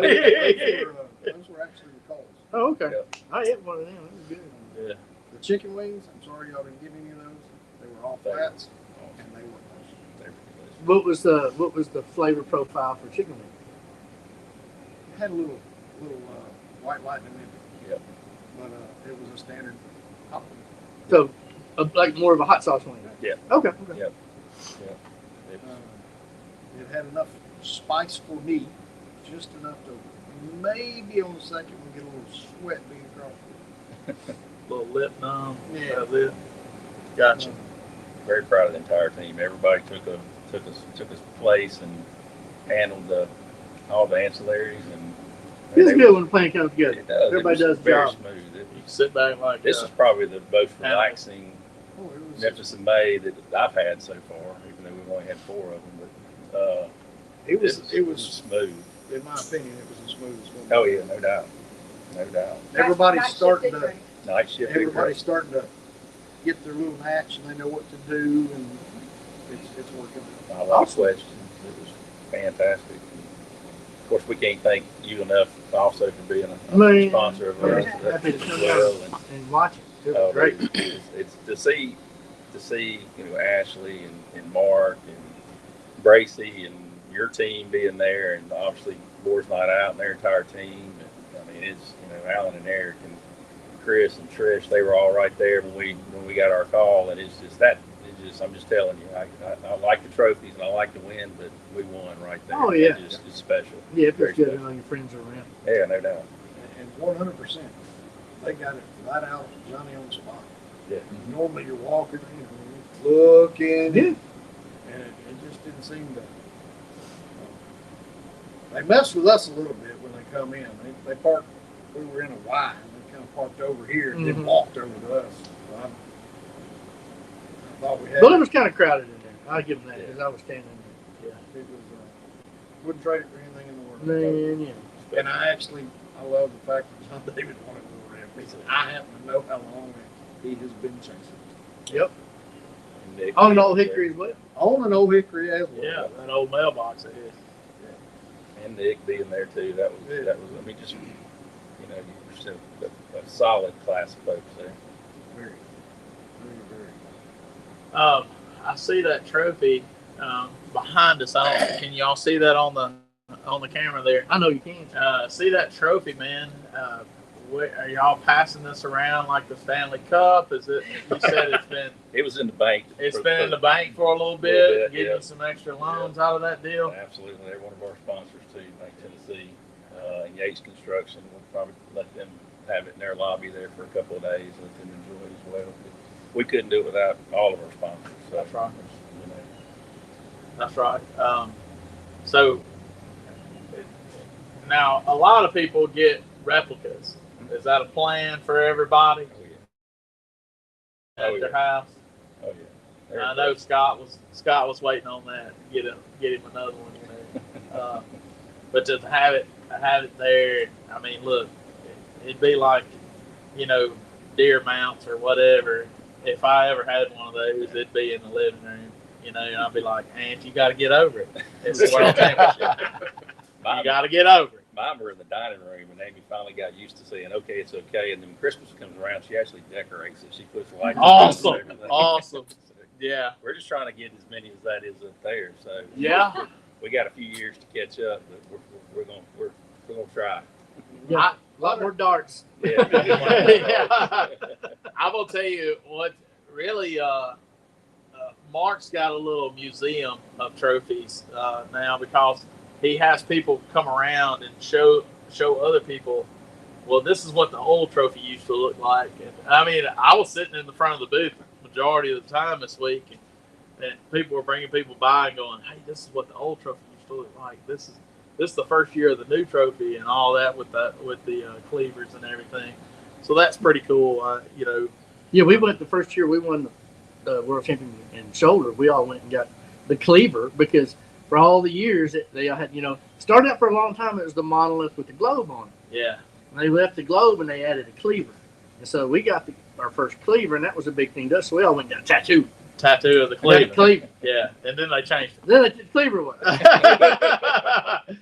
S5: Those were actually the calls.
S2: Oh okay.
S4: Yep.
S2: I ate one of them. It was good.
S1: Yeah.
S5: The chicken wings, I'm sorry y'all didn't get any of those. They were all flats and they were
S4: They were delicious.
S2: What was the flavor profile for chicken wings?
S5: It had a little white lightning in it.
S4: Yep.
S5: But it was a standard hot one.
S2: So, like more of a hot sauce wing.
S4: Yeah.
S2: Okay.
S4: It was-
S5: It had enough spice for me, just enough to maybe on the second one get a little sweat being across.
S1: Little lip numb.
S5: Yeah.
S1: That's it. Gotcha.
S4: Very proud of the entire team. Everybody took his place and handled all the ancillaries and.
S2: It's good when the plan comes together.
S4: It does.
S2: Everybody
S4: It was
S2: does the
S4: very
S2: job.
S4: smooth.
S1: You can sit back like
S4: This is probably the most relaxing
S5: Oh, it was.
S4: Memphis in May that I've had so far, even though we've only had 4 of them. But
S5: It was.
S4: smooth.
S5: In my opinion, it was the smoothest one.
S4: Oh yeah, no doubt, no doubt.
S5: Everybody's
S3: Night shift
S5: starting
S3: did
S5: to.
S3: great.
S4: Night shift.
S5: Everybody's starting to get their little match and they know what to do and it's working.
S4: A lot of questions. It was fantastic. Of course, we can't thank you enough also for being a
S2: Man,
S4: sponsor of
S2: I'm
S4: us
S2: happy to
S4: as
S2: come
S4: well.
S2: down and watch it. It was
S4: Oh,
S2: great.
S4: It's to see Ashley and Mark and Bracy and your team being there, and obviously Boys Night Out and their entire team. And, I mean, it's Alan and Eric and Chris and Trish. They were all right there when we got our call, and it's just that. I'm just telling you, I like the trophies and I like to win, but we won right there.
S2: Oh, yeah.
S4: It's special.
S2: Yeah, it
S4: Very
S2: feels good
S4: special.
S2: when your friends are around.
S4: Yeah, no doubt.
S5: And 100%. They got it right out, Johnny on the spot.
S4: Yeah.
S5: Normally you're walking, looking,
S2: Yeah.
S5: and it just didn't seem to. They messed with us a little bit when they come in. They parked. We were in a Y, and they kind of parked over here and then
S2: Mhm.
S5: walked over to us. So I thought we had.
S2: But it was kind of crowded in there. I'll give them that
S4: Yeah.
S2: because I was standing
S5: It was. Wouldn't trade it for anything in the world.
S2: there. Man, yeah.
S5: And I love the fact that John David wanted to rep. He said, I happen to know how long he has been chasing.
S2: Yep.
S4: And Nick
S2: On an
S4: was
S2: old
S4: there.
S2: hickory as well.
S5: On an old hickory as well.
S1: Yeah, that old mailbox it is.
S4: And Nick being there too. That was. I mean, just you're just a solid class of folks there.
S5: Very, very, very.
S1: I see that trophy behind us. Can y'all see that on the camera there?
S2: I know you can.
S1: See that trophy, man? Are y'all passing this around like the Stanley Cup? Is it? You said it's been.
S4: It was in the bank.
S1: It's
S4: for-
S1: been in the bank for a little bit,
S4: Little bit,
S1: getting
S4: yeah.
S1: you some extra loans out of that deal.
S4: Absolutely, they're one of our sponsors too, Bank Tennessee, and Yates Construction. We'll probably let them have it in their lobby there for a couple of days, let them enjoy it as well. We couldn't do it without all of our sponsors. So,
S1: That's right.
S4: you know.
S1: That's right. So now a lot of people get replicas. Is that a plan for everybody
S4: Oh
S1: at
S4: Oh,
S1: their
S4: yeah.
S1: house?
S4: yeah. Oh yeah.
S1: I know Scott was waiting on that. Get him another one. But to have it there, I mean, look, it'd be like, deer mounts or whatever. If I ever had one of those, it'd be in the living room. And I'd be like, Aunt, you got to get over it. It's the world championship. You got to get over it.
S4: Mine were in the dining room, and Amy finally got used to saying, "Okay, it's okay." And then when Christmas comes around, she actually decorates it. She puts lights.
S1: Awesome.
S4: And everything.
S1: Awesome.
S4: So
S1: Yeah.
S4: we're just trying to get as many as that is up there. So
S1: Yeah.
S4: we got a few years to catch up, but we're gonna try.
S2: Yeah, a lot more darts.
S1: Yeah. I'm gonna tell you what really. Mark's got a little museum of trophies now because he has people come around and show other people. Well, this is what the old trophy used to look like. And, I mean, I was sitting in the front of the booth majority of the time this week, and people were bringing people by and going, "Hey, this is what the old trophy used to look like. This is the first year of the new trophy and all that with the cleavers and everything." So that's pretty cool.
S2: Yeah, we went the first year we won the world champion in shoulder. We all went and got the cleaver because for all the years they had, started out for a long time. It was the monolith with the globe on it.
S1: Yeah.
S2: And they left the globe and they added a cleaver. And so we got our first cleaver, and that was a big thing to us. So we all went and got a tattoo.
S1: Tattoo of the
S2: Cleaver.
S1: cleaver. Yeah, and then they changed it.
S2: Then the cleaver was.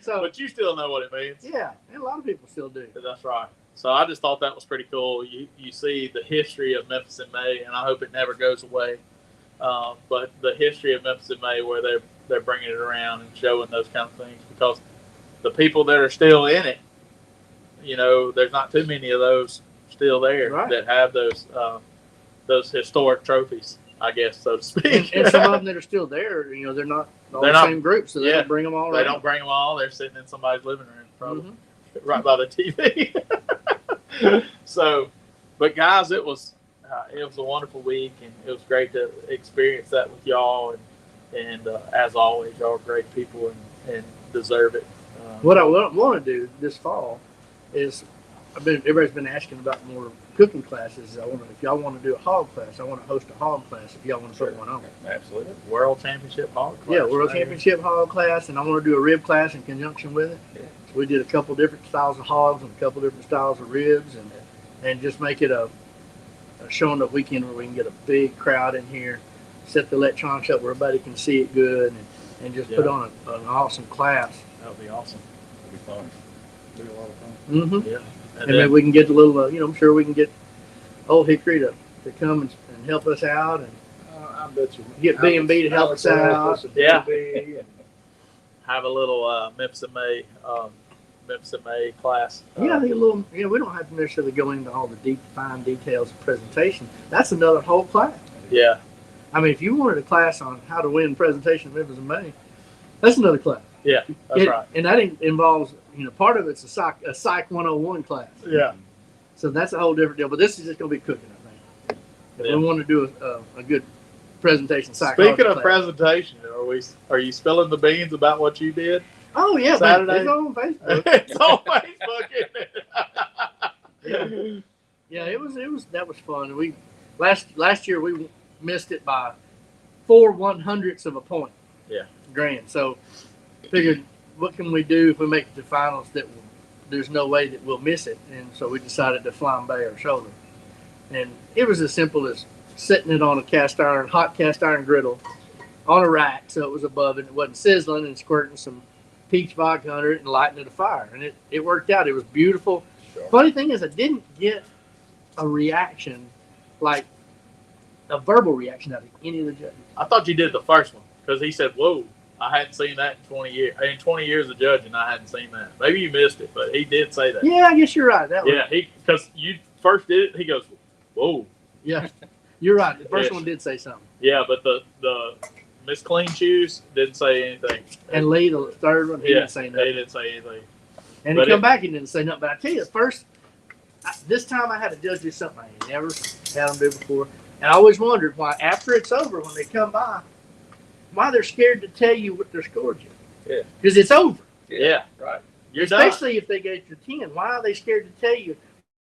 S2: So
S1: But you still know what it means.
S2: yeah, and a lot of people still do.
S1: That's right. So I just thought that was pretty cool. You see the history of Memphis in May, and I hope it never goes away. But the history of Memphis in May, where they're bringing it around and showing those kind of things, because the people that are still in it, there's not too many of those still there
S2: Right.
S1: that have those historic trophies, I guess, so to speak.
S2: And some of them that are still there, they're not all
S1: They're
S2: the
S1: not-
S2: same group, so they
S1: yeah.
S2: don't bring them all
S1: They
S2: around.
S1: don't bring them all. They're sitting in somebody's living room, probably
S2: Mhm.
S1: right by the TV. So, but guys, it was a wonderful week, and it was great to experience that with y'all. And as always, y'all are great people and deserve it.
S2: What I want to do this fall is, everybody's been asking about more cooking classes. If y'all want to do a hog class, I want to host a hog class. If y'all want to put one on.
S4: Absolutely.
S1: World Championship hog class.
S2: Yeah, World
S1: right here.
S2: Championship hog class, and I want to do a rib class in conjunction with it.
S4: Yeah.
S2: So we did a couple different styles of hogs and a couple different styles of ribs, and just make it a showing up weekend where we can get a big crowd in here, set the electronics up where everybody can see it good, and just put
S1: Yeah.
S2: on an awesome class.
S1: That would be awesome.
S4: It'll be fun.
S6: It'll be a lot of fun.
S2: Mm-hmm.
S1: Yeah.
S2: And then we can get the little, I'm sure we can get Old Hickory to come and help us out, and
S5: I bet you.
S2: Get B&B to help us out.
S1: Yeah.
S5: B&B and
S1: have a little Memphis in May class.
S2: yeah, I think a little. We don't have to necessarily go into all the fine details of presentation. That's another whole class.
S1: Yeah.
S2: I mean, if you wanted a class on how to win presentation Memphis in May, that's another class.
S1: Yeah. That's right.
S2: And that involves, part of it's a Psych 101 class.
S1: Yeah.
S2: So that's a whole different deal. But this is just going to be cooking, I think. If
S1: Yeah.
S2: we want to do a good presentation psychology
S1: Speaking of
S2: class.
S1: presentation, are you spilling the beans about what you did?
S2: Oh yeah,
S1: Saturday?
S2: it's on Facebook.
S1: It's on Facebook, isn't it?
S2: Yeah, it was that was fun. We last year we missed it by 4 100ths of a point.
S1: Yeah.
S2: Grand. So figured, what can we do if we make it to finals that there's no way that we'll miss it, and so we decided to flambe our shoulder. And it was as simple as setting it on a hot cast iron griddle on a rack so it was above it. It wasn't sizzling, and squirting some peach vodka under it and lighting it afire. And it worked out. It was beautiful.
S4: Sure.
S2: Funny thing is, I didn't get a reaction, like a verbal reaction out of any of the judges.
S1: I thought you did the first one because he said, "Whoa, I hadn't seen that in 20 years. In 20 years of judging, I hadn't seen that." Maybe you missed it, but he did say that.
S2: Yeah, I guess you're right. That
S1: Yeah, because you first did it. He goes, "Whoa."
S2: yeah, you're right. The first
S1: Yeah.
S2: one did say something.
S1: Yeah, but the Miss Clean Shoes didn't say anything.
S2: And Lee, the third one, he didn't say
S1: They
S2: nothing.
S1: didn't say anything.
S2: And
S1: but
S2: he come
S1: it-
S2: back and didn't say nothing. But I tell you, this time I had a judge do something I never had them do before. And I always wondered why, after it's over, when they come by, why they're scared to tell you what their scored you.
S4: Yeah.
S2: Because it's over.
S1: Yeah,
S4: Right.
S1: you're done.
S2: Especially if they gave you 10. Why are they scared to tell you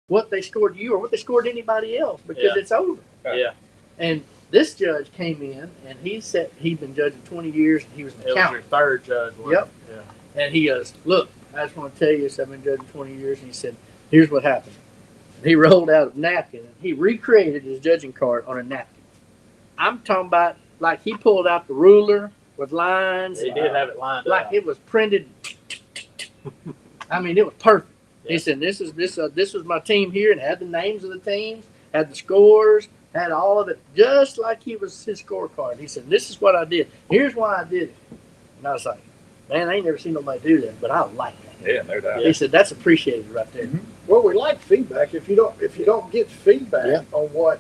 S2: what they scored you or what they scored anybody else? Because
S1: Yeah.
S2: it's over.
S1: Yeah,
S2: And this judge came in, and he said he'd been judging 20 years, and he was an
S1: it was
S2: accountant.
S1: your third judge. wasn't
S2: Yep.
S1: it? Yeah.
S2: And he goes, "Look, I just want to tell you this. I've been judging 20 years." And he said, "Here's what happened." And he rolled out a napkin, and he recreated his judging card on a napkin. I'm talking about like he pulled out the ruler with lines.
S1: He did have it lined
S2: Like
S1: up.
S2: it was printed. I mean, it was perfect.
S7: Yeah.
S2: He said, this was my team here, and had the names of the teams, had the scores, had all of it, just like he was his scorecard. He said, this is what I did. Here's why I did it. And I was like, man, I ain't never seen nobody do that, but I like that.
S4: Yeah, no doubt.
S2: He said, that's appreciated right there.
S5: Well, we like feedback. If you don't get feedback on what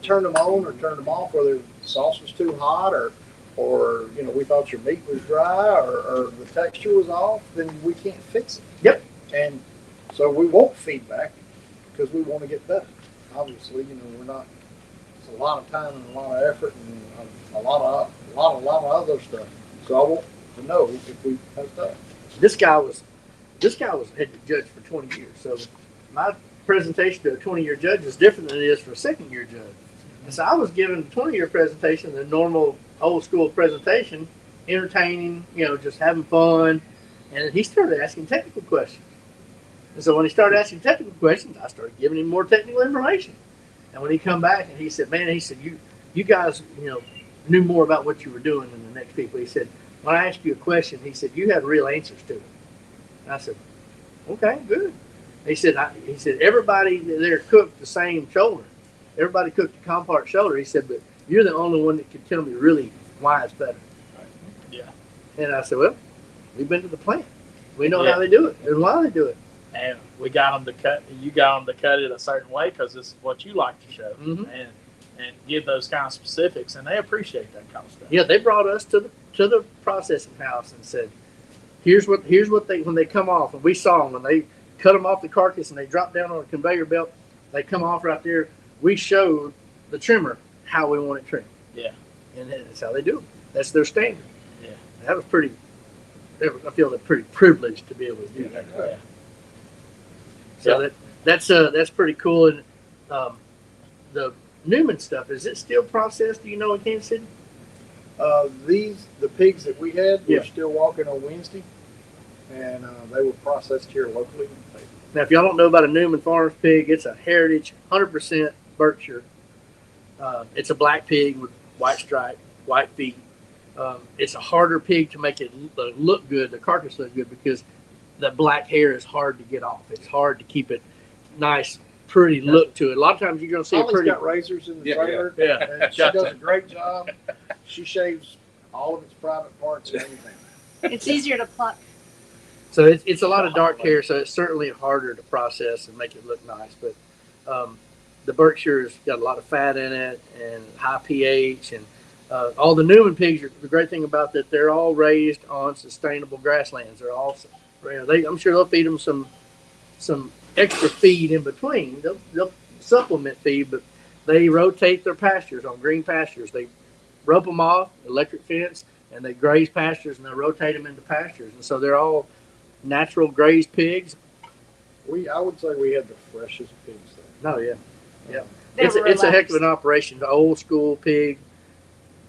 S5: turned them on or turned them off, whether the sauce was too hot or we thought your meat was dry or the texture was off, then we can't fix it.
S2: Yep.
S5: And so we want feedback because we want to get better. Obviously, we're not. It's a lot of time and a lot of effort and a lot of other stuff. So I want to know if we messed up.
S2: This guy was head judge for 20 years. So my presentation to a 20-year judge is different than it is for a second-year judge. And so I was given a 20-year presentation, the normal old school presentation, entertaining, just having fun. And he started asking technical questions. And so when he started asking technical questions, I started giving him more technical information. And when he come back and he said, man, you guys, knew more about what you were doing than the next people. He said, when I asked you a question, he said, you had real answers to it. And I said, okay, good. He said, everybody there cooked the same shoulder. Everybody cooked the compart shoulder. He said, but you're the only one that can tell me really why it's better.
S7: Yeah.
S2: And I said, well, we've been to the plant. We know how they do it and why they do it.
S7: And we got them to cut. You got them to cut it a certain way because this is what you like to show, and give those kind of specifics, and they appreciate that kind of stuff.
S2: Yeah, they brought us to the processing house and said, here's what they when they come off, and we saw them when they cut them off the carcass and they drop down on a conveyor belt. They come off right there. We showed the trimmer how we want it trimmed.
S7: Yeah,
S2: and that's how they do it. That's their standard.
S7: Yeah,
S2: that was pretty. I feel they're pretty privileged to be able to do that.
S7: Yeah.
S2: So that's pretty cool. And the Newman stuff, is it still processed? Do you know in Kansas City?
S5: The pigs that we had
S2: Yeah.
S5: were still walking on Wednesday, and they were processed here locally.
S2: Now, if y'all don't know about a Newman Farms pig, it's a heritage, 100% Berkshire. It's a black pig with white stripe, white feet. It's a harder pig to make it look good, the carcass look good, because the black hair is hard to get off. It's hard to keep it nice, pretty look to it. A lot of times you're going to see a
S5: Holly's
S2: pretty.
S5: got razors in the
S4: Yeah,
S5: trailer.
S2: yeah.
S5: And she does a great job. She shaves all of its private parts and everything.
S3: It's easier to pluck.
S2: So it's a lot of dark hair, so it's certainly harder to process and make it look nice. But the Berkshire's got a lot of fat in it and high pH, and all the Newman pigs. The great thing about that, they're all raised on sustainable grasslands. They're all, I'm sure they'll feed them some extra feed in between. They'll supplement feed, but they rotate their pastures on green pastures. They rope them off, electric fence, and they graze pastures, and they rotate them into pastures. And so they're all natural grazed pigs.
S5: I would say we had the freshest pigs there.
S2: Oh yeah, yeah.
S3: They
S2: It's
S3: were
S2: a heck of an
S3: relaxed.
S2: operation. The old school pig,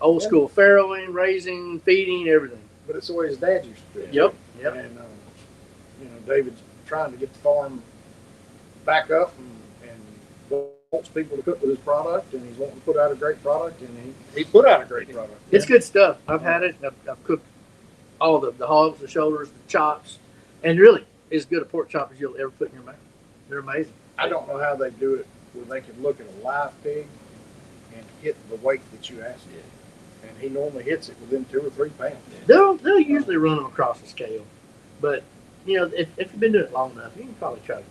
S2: old school farrowing, raising, feeding, everything.
S5: But it's the way his dad used to do it.
S2: Yep, yep.
S5: And David's trying to get the farm back up and wants people to cook with his product, and he's wanting to put out a great product, and he put out a great product.
S2: It's good stuff. I've had it. I've cooked all the hogs, the shoulders, the chops, and really, as good a pork chop as you'll ever put in your mouth. They're amazing.
S5: I don't know how they do it where they can look at a live pig and hit the weight that you ask it. And he normally hits it within 2 or 3 pounds.
S2: They'll usually run them across the scale, but if you've been doing it long enough, you can probably try to.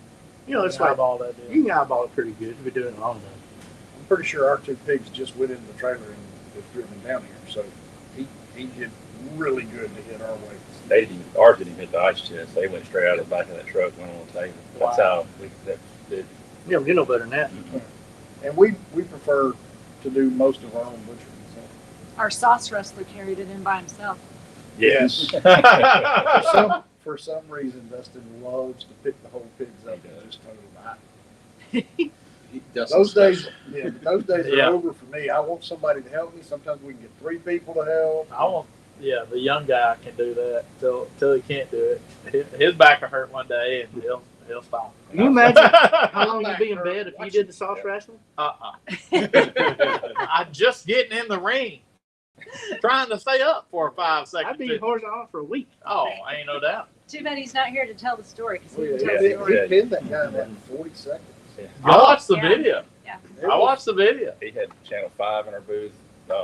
S2: It's like
S7: eyeball that deal.
S2: you can eyeball it pretty good if you've been doing it long enough.
S5: I'm pretty sure our 2 pigs just went into the trailer and was driven down here. So he did really good to hit our weight.
S4: Ours didn't even hit the ice chest. They went straight out of the back of that truck, went on the table. That's how that did.
S2: You don't get no better than that.
S5: And we prefer to do most of our own butchering. So.
S3: Our sauce wrestler carried it in by himself.
S4: Yes.
S5: For some reason, Dustin loves to pick the whole pigs up and just totally Those days
S7: Yeah.
S5: are over for me. I want somebody to help me. Sometimes we can get 3 people to help.
S7: The young guy can do that till he can't do it. His back will hurt one day, and he'll stop.
S2: Can you imagine how long you'd be in bed if you did the sauce wrestling?
S7: I'm just getting in the ring, trying to stay up for 5 seconds.
S2: I'd be horizontal for a week.
S7: Oh, ain't no doubt.
S3: Too bad he's not here to tell the story, because he
S5: He
S3: can tell the story.
S5: pinned that guy in that in 40 seconds.
S1: I watched the
S3: Yeah.
S1: video.
S3: Yeah.
S1: I watched the video.
S4: He had Channel 5 in our booth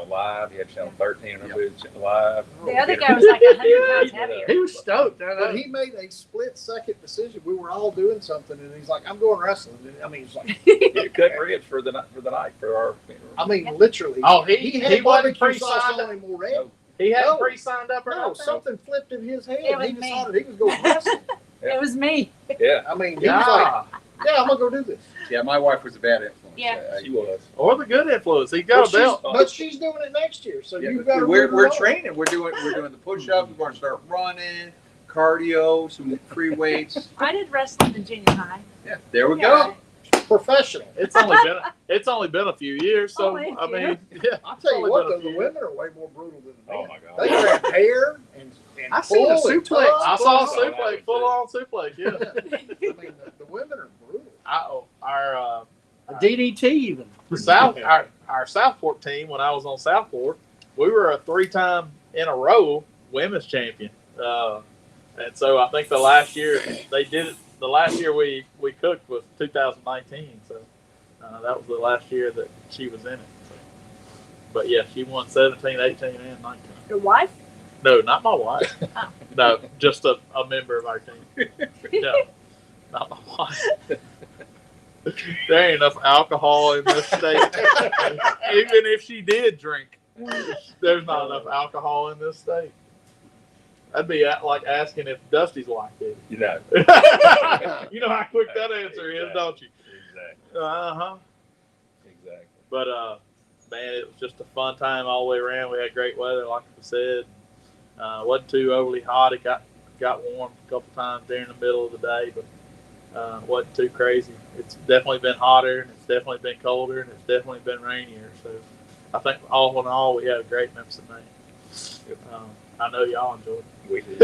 S4: live. He had Channel 13 in our booth live.
S3: The other guy was like 100 pounds
S4: Yeah.
S3: heavier.
S2: He was stoked. I know.
S5: But he made a split-second decision. We were all doing something, and he's like, "I'm going wrestling." And, I mean, he's like,
S4: He cut ribs for the night for our.
S5: I mean, literally.
S1: Oh, he
S5: had
S1: wasn't
S5: barbecue sauce
S1: pre-signed.
S5: on him already.
S1: He hadn't
S5: No.
S1: pre-signed up or
S5: No,
S1: nothing.
S5: something flipped in his head.
S3: It was
S5: He
S3: me.
S5: decided he was going wrestling.
S3: It was me.
S4: Yeah,
S5: I mean, he was like,
S1: Yeah,
S5: "Yeah, I'm gonna go do this."
S6: Yeah, my wife was a bad influence.
S3: Yeah.
S4: she was.
S1: or the good influence. He
S5: But
S1: got a belt.
S5: she's doing it next year, so
S6: Yeah,
S5: you've
S6: but
S5: got to.
S6: we're training. We're doing the push-ups. We're going to start running, cardio, some free weights.
S3: I did wrestling in junior high.
S6: Yeah, there we
S3: Yeah.
S6: go.
S5: professional.
S1: It's only been a few years, so
S3: Only a
S1: I
S3: few.
S1: mean, yeah.
S5: I'll tell you
S1: Only
S5: what,
S1: been a
S5: though, the
S1: few.
S5: women are way more brutal than the men.
S4: Oh my God.
S5: They grab hair and
S2: I seen a
S5: pull and
S2: suplex.
S5: tug.
S1: I saw a
S4: Oh,
S1: suplex, full on suplex. Yeah.
S5: I mean, the women are brutal.
S1: Our
S2: A DDT even.
S1: our Southport team, when I was on Southport, we were a 3-time in a row women's champion. And so I think the last year they did it. The last year we cooked was 2019. So that was the last year that she was in it. So. But yeah, she won 17, 18, and 19.
S3: Your wife?
S1: No, not my wife.
S3: Oh.
S1: No, just a member of our team. No, not my wife. There ain't enough alcohol in this state. Even if she did drink, there's not enough alcohol in this state. That'd be like asking if Dusty's wife did.
S4: You know.
S1: You know how quick that answer is, don't you?
S4: Exactly.
S1: Uh-huh.
S4: Exactly.
S1: But man, it was just a fun time all the way around. We had great weather, like we said. Wasn't too overly hot. It got warm a couple times during the middle of the day, but wasn't too crazy. It's definitely been hotter, and it's definitely been colder, and it's definitely been rainier. So I think all in all, we had a great Memphis night. I know y'all enjoyed it.
S4: We did.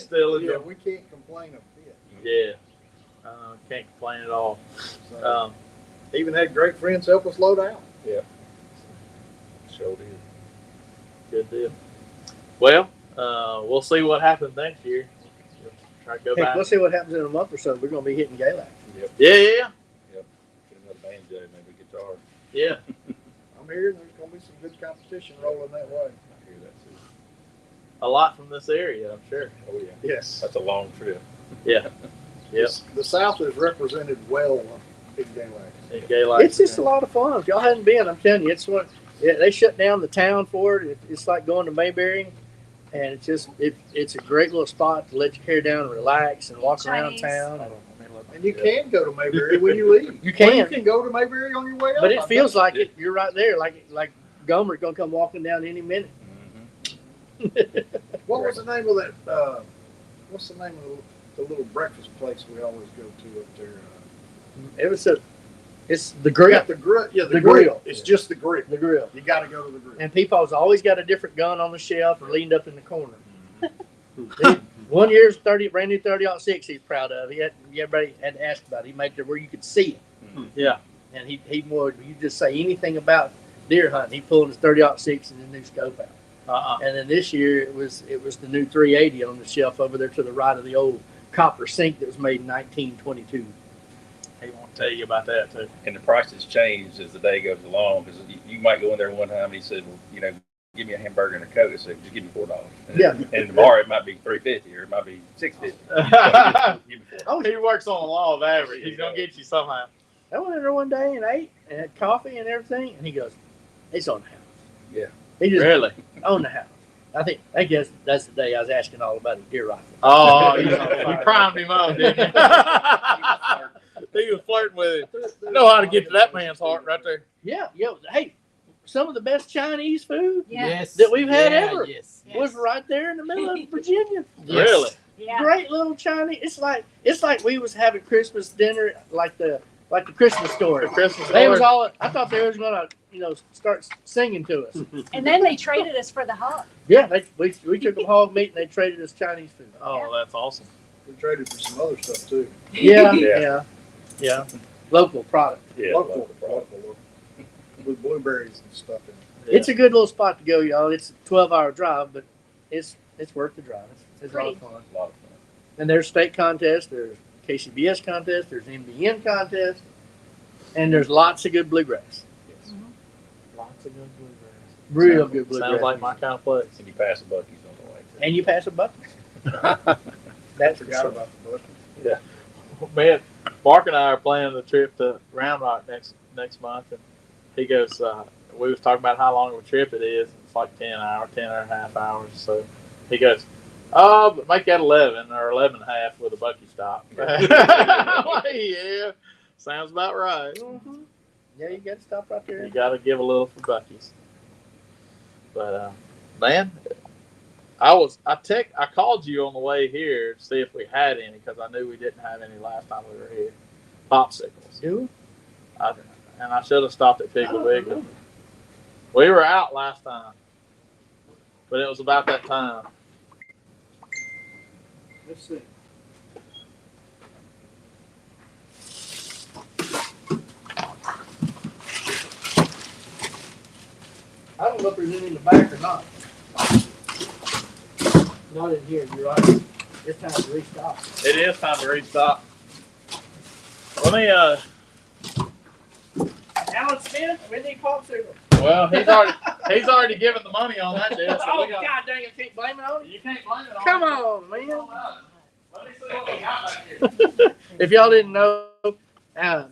S1: Still enjoy
S5: Yeah,
S1: it.
S5: we can't complain a bit.
S1: Yeah. Can't complain at all.
S5: So, even had great friends help us load out.
S4: Sure did.
S1: Good deal. Well, we'll see what happens next year. We'll try to go
S2: Heck,
S1: back.
S2: we'll see what happens in a month or so. We're going to be hitting Galax.
S1: Yeah.
S4: Get another banjo, maybe guitar.
S1: Yeah.
S5: I'm hearing there's going to be some good competition rolling that way.
S4: I hear that too.
S1: A lot from this area, I'm sure.
S4: Oh yeah.
S5: Yes.
S4: That's a long trip.
S1: Yeah. Yep.
S5: The South is represented well in Galax.
S1: In gay life.
S2: It's just a lot of fun. If y'all hadn't been, I'm telling you, it's what they shut down the town for it. It's like going to Mayberry, and it's just it's a great little spot to let your hair down and relax and walk around
S3: Chinese.
S2: town.
S5: And you can go to Mayberry when you leave.
S2: You can.
S5: Or you can go to Mayberry on your way up.
S2: But it
S5: I
S2: feels
S5: bet.
S2: like it. You're right there, like Gomer's gonna come walking down any minute.
S5: What was the name of that? What's the name of the little breakfast place we always go to up there?
S2: It's the grill.
S5: Yeah, the grill. Yeah,
S2: The grill.
S5: It's just the grill.
S2: The grill.
S5: You got to go to the grill.
S2: And Peepaw's always got a different gun on the shelf or leaned up in the corner. One year's brand new 30-06 he's proud of. Everybody had to ask about it. He made it where you could see it.
S1: Yeah.
S2: And he would, you just say anything about deer hunting, he pulling his 30-06 and the new scope out. And then this year it was the new 380 on the shelf over there to the right of the old copper sink that was made in 1922.
S1: He won't tell you about that too.
S4: And the prices change as the day goes along because you might go in there one time and he said, well, give me a hamburger and a Coke. I said, just give me $4.
S2: Yeah.
S4: And tomorrow it might be $3.50 or it might be $6.50. Give me $4.
S1: Oh, he works on the law of average. He's gonna get you somehow.
S2: I went in there one day and ate and had coffee and everything, and he goes, "It's on the house."
S4: Yeah.
S2: He just
S1: Really?
S2: on the house. I guess that's the day I was asking all about his deer rifle.
S1: Oh, you primed him up, didn't you? He was flirting with it. I know how to get to that man's heart right there.
S2: Yeah. Hey, some of the best Chinese food
S3: Yeah.
S2: that we've had ever
S7: Yes.
S2: was right there in the middle of Virginia.
S1: Really?
S3: Yeah.
S2: Great little Chinese. It's like we was having Christmas dinner like the Christmas story.
S1: The Christmas
S2: They was
S1: story.
S2: all. I thought they was gonna start singing to us.
S3: And then they traded us for the hog.
S2: Yeah, we took them hog meat and they traded us Chinese food.
S1: Oh, that's awesome.
S5: We traded for some other stuff too.
S2: Yeah,
S4: Yeah.
S2: yeah. Local product.
S4: Yeah.
S5: Local. With blueberries and stuff in it.
S2: It's a good little spot to go, y'all. It's a 12-hour drive, but it's worth the drive. It's a lot of fun.
S4: A lot of fun.
S2: And there's state contests, there's KCBS contests, there's NBN contests, and there's lots of good bluegrass.
S7: Lots of good bluegrass.
S2: Real good bluegrass.
S7: Sounds like my kind of place.
S4: And you pass the Buc-ee's on the way. Too.
S2: And you pass a bucket. That's for
S5: Forgot
S2: sure.
S5: about the bucket.
S7: Man, Mark and I are planning the trip to Round Rock next month, and he goes, we was talking about how long of a trip it is. It's like 10 and a half hours. So he goes, oh, but make that 11 or 11 and a half with a Bucky stop. Yeah, sounds about right.
S2: Mm-hmm. Yeah, you got to stop right there.
S7: You got to give a little for Bucky's. But man, I called you on the way here to see if we had any because I knew we didn't have any last time we were here. Popsicles.
S2: Do?
S7: And I should have stopped at Piggly Wiggly. We were out last time, but it was about that time.
S2: Let's see. I don't know if there's any in the back or not. Not in here, you're right. It's time to restock.
S7: It is time to restock. Let me
S2: Alan Smith, we need popsicles.
S7: well, he's already given the money on that deal. So
S2: Oh,
S7: we got,
S2: God dang, I can't blame it on you.
S7: you can't blame it on
S2: Come
S7: him.
S2: on, man.
S7: Let me see what we got back here.
S2: If y'all didn't know,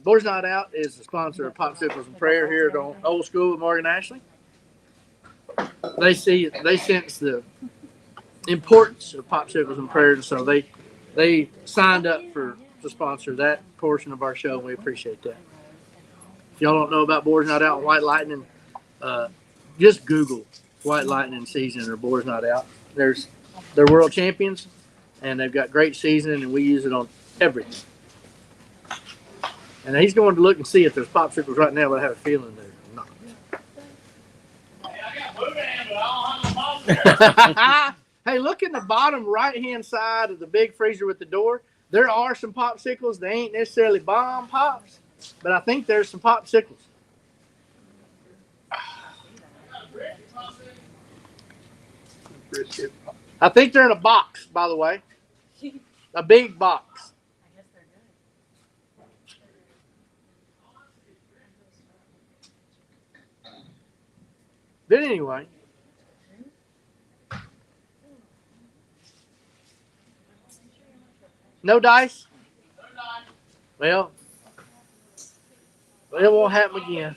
S2: Boys Not Out is the sponsor of Popsicles and Prayer here at Old School with Morgan Ashley. They sense the importance of Popsicles and Prayer, and so they signed up to sponsor that portion of our show, and we appreciate that. If y'all don't know about Boys Not Out and White Lightning, just Google White Lightning season or Boys Not Out. They're world champions, and they've got great seasoning, and we use it on everything. And he's going to look and see if there's popsicles right now, but I have a feeling there's not.
S7: Hey, I got Boudin, but I don't have no popsicles.
S2: Hey, look in the bottom right-hand side of the big freezer with the door. There are some popsicles. They ain't necessarily bomb pops, but I think there's some popsicles.
S5: Brisket.
S2: I think they're in a box, by the way. A big box.
S3: I guess they're good.
S2: But anyway. No dice? Well, it won't happen again.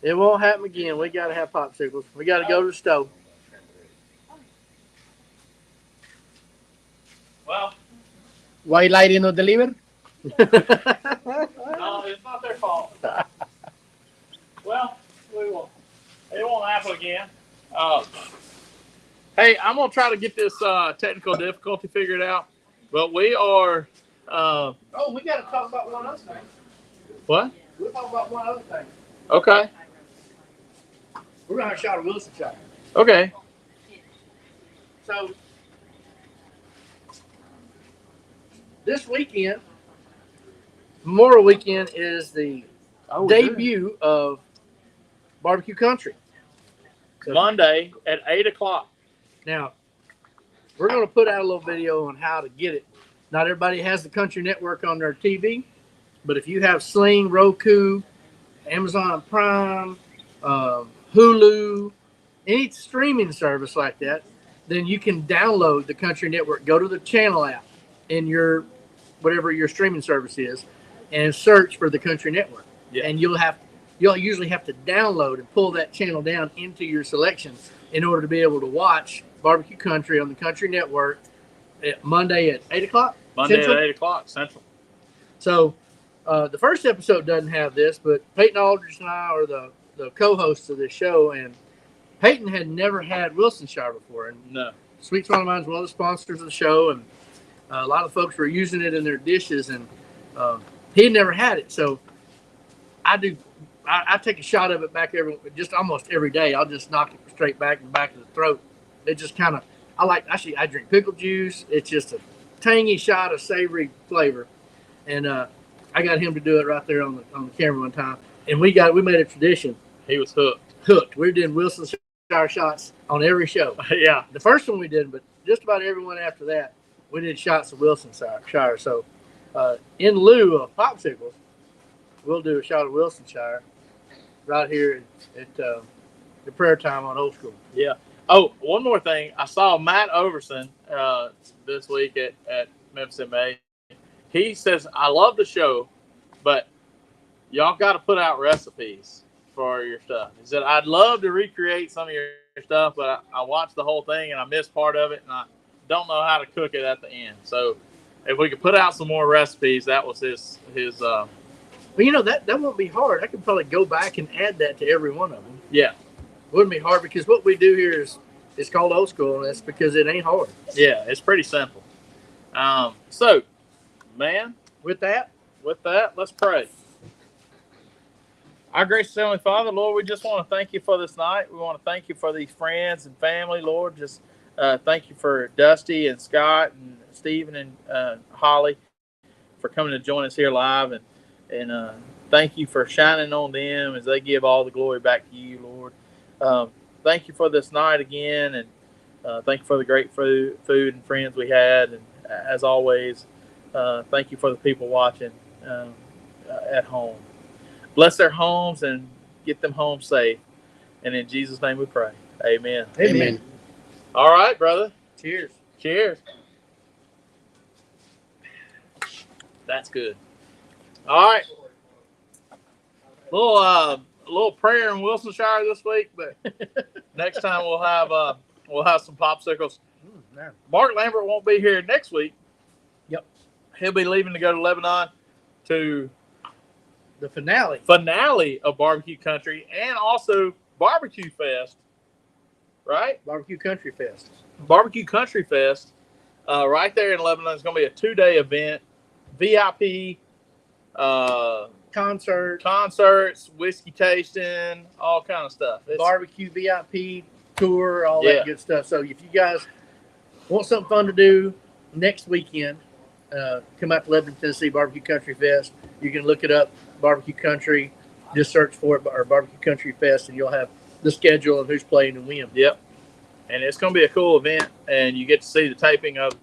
S2: It won't happen again. We got to have popsicles. We got to go to the stove.
S7: Well,
S2: White Lightning no deliver?
S7: no, it's not their fault. Well, we will. It won't happen again. Hey, I'm gonna try to get this technical difficulty figured out, but we are.
S2: Oh, we got to talk about one other thing.
S7: What?
S2: We'll talk about one other thing.
S7: Okay.
S2: We're going to have a shot of Wilson shot.
S7: Okay.
S2: So, this weekend, Memorial Weekend, is the debut of Barbecue Country.
S7: Monday at 8:00.
S2: Now, we're going to put out a little video on how to get it. Not everybody has the Country Network on their TV, but if you have Sling, Roku, Amazon Prime, Hulu, any streaming service like that, then you can download the Country Network. Go to the channel app in your whatever your streaming service is, and search for the Country Network.
S7: Yeah.
S2: And you'll usually have to download and pull that channel down into your selection in order to be able to watch Barbecue Country on the Country Network Monday at 8:00.
S7: Monday
S2: Central?
S7: at 8:00 Central.
S2: So the first episode doesn't have this, but Peyton Aldridge and I are the co-hosts of this show, and Peyton had never had Wilsonshire before, and
S7: No.
S2: Sweet Swan of Mine is one of the sponsors of the show, and a lot of folks were using it in their dishes, and he had never had it. So I take a shot of it just almost every day. I'll just knock it straight back in the back of the throat. It just kind of, I drink pickle juice. It's just a tangy shot of savory flavor. And I got him to do it right there on the camera one time. And we made a tradition.
S7: He was hooked.
S2: Hooked. We're doing Wilsonshire shots on every show.
S7: Yeah.
S2: The first one we did, but just about everyone after that, we did shots of Wilsonshire. So, in lieu of popsicles, we'll do a shot of Wilsonshire right here at the prayer time on Old School.
S7: Yeah. Oh, one more thing. I saw Matt Overson this week at Memphis MA. He says, I love the show, but y'all got to put out recipes for your stuff. He said, I'd love to recreate some of your stuff, but I watched the whole thing and I missed part of it, and I don't know how to cook it at the end. So if we could put out some more recipes, that was his
S2: Well, you know, that won't be hard. I could probably go back and add that to every one of them.
S7: yeah.
S2: Wouldn't be hard because what we do here is it's called Old School, and that's because it ain't hard.
S7: Yeah, it's pretty simple. So, man,
S2: With that,
S7: let's pray. Our gracious Heavenly Father, Lord, we just want to thank you for this night. We want to thank you for these friends and family, Lord. Just thank you for Dusty and Scott and Stephen and Holly for coming to join us here live. And thank you for shining on them as they give all the glory back to you, Lord. Thank you for this night again, and thank you for the great food and friends we had. And as always, thank you for the people watching at home. Bless their homes and get them home safe. And in Jesus' name we pray. Amen.
S2: amen.
S7: All right, brother.
S2: Cheers.
S7: Cheers. That's good. All right. Little prayer in Wilsonshire this week, but next time we'll have some popsicles.
S2: Man.
S7: Mark Lambert won't be here next week.
S2: Yep.
S7: He'll be leaving to go to Lebanon to
S2: The finale.
S7: of Barbecue Country and also Barbecue Fest. Right?
S2: Barbecue Country Fest.
S7: Barbecue Country Fest, right there in Lebanon. It's going to be a 2-day event. VIP, concerts, whiskey tasting, all kind of stuff.
S2: Barbecue VIP tour, all
S7: Yeah.
S2: that good stuff. So if you guys want something fun to do next weekend, come out to Lebanon, Tennessee Barbecue Country Fest. You can look it up, Barbecue Country. Just search for it, or Barbecue Country Fest, and you'll have the schedule of who's playing and when.
S7: Yep. And it's going to be a cool event, and you get to see the taping of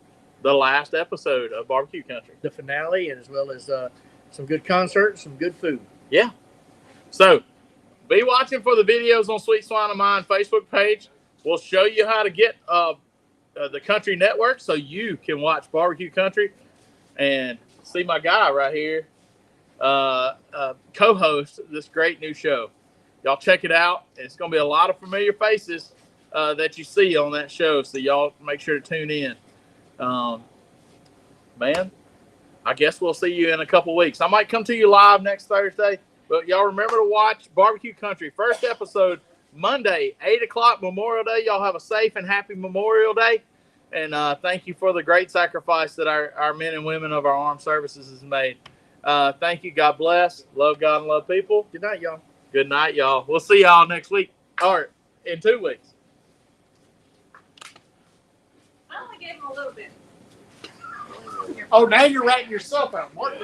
S7: the last episode of Barbecue Country.
S2: The finale, and as well as some good concerts, some good food.
S7: Yeah. So be watching for the videos on Sweet Swine of Mine Facebook page. We'll show you how to get the Country Network so you can watch Barbecue Country and see my guy right here co-host this great new show. Y'all check it out. It's going to be a lot of familiar faces that you see on that show, so y'all make sure to tune in. Man, I guess we'll see you in a couple weeks. I might come to you live next Thursday, but y'all remember to watch Barbecue Country. First episode, Monday, 8 o'clock, Memorial Day. Y'all have a safe and happy Memorial Day. And thank you for the great sacrifice that our men and women of our armed services has made. Thank you. God bless. Love God and love people.
S2: Good night, y'all.
S7: Good night, y'all. We'll see y'all next week or in 2 weeks.
S3: I only gave him a little bit.
S5: Oh, now you're ratting yourself out. What?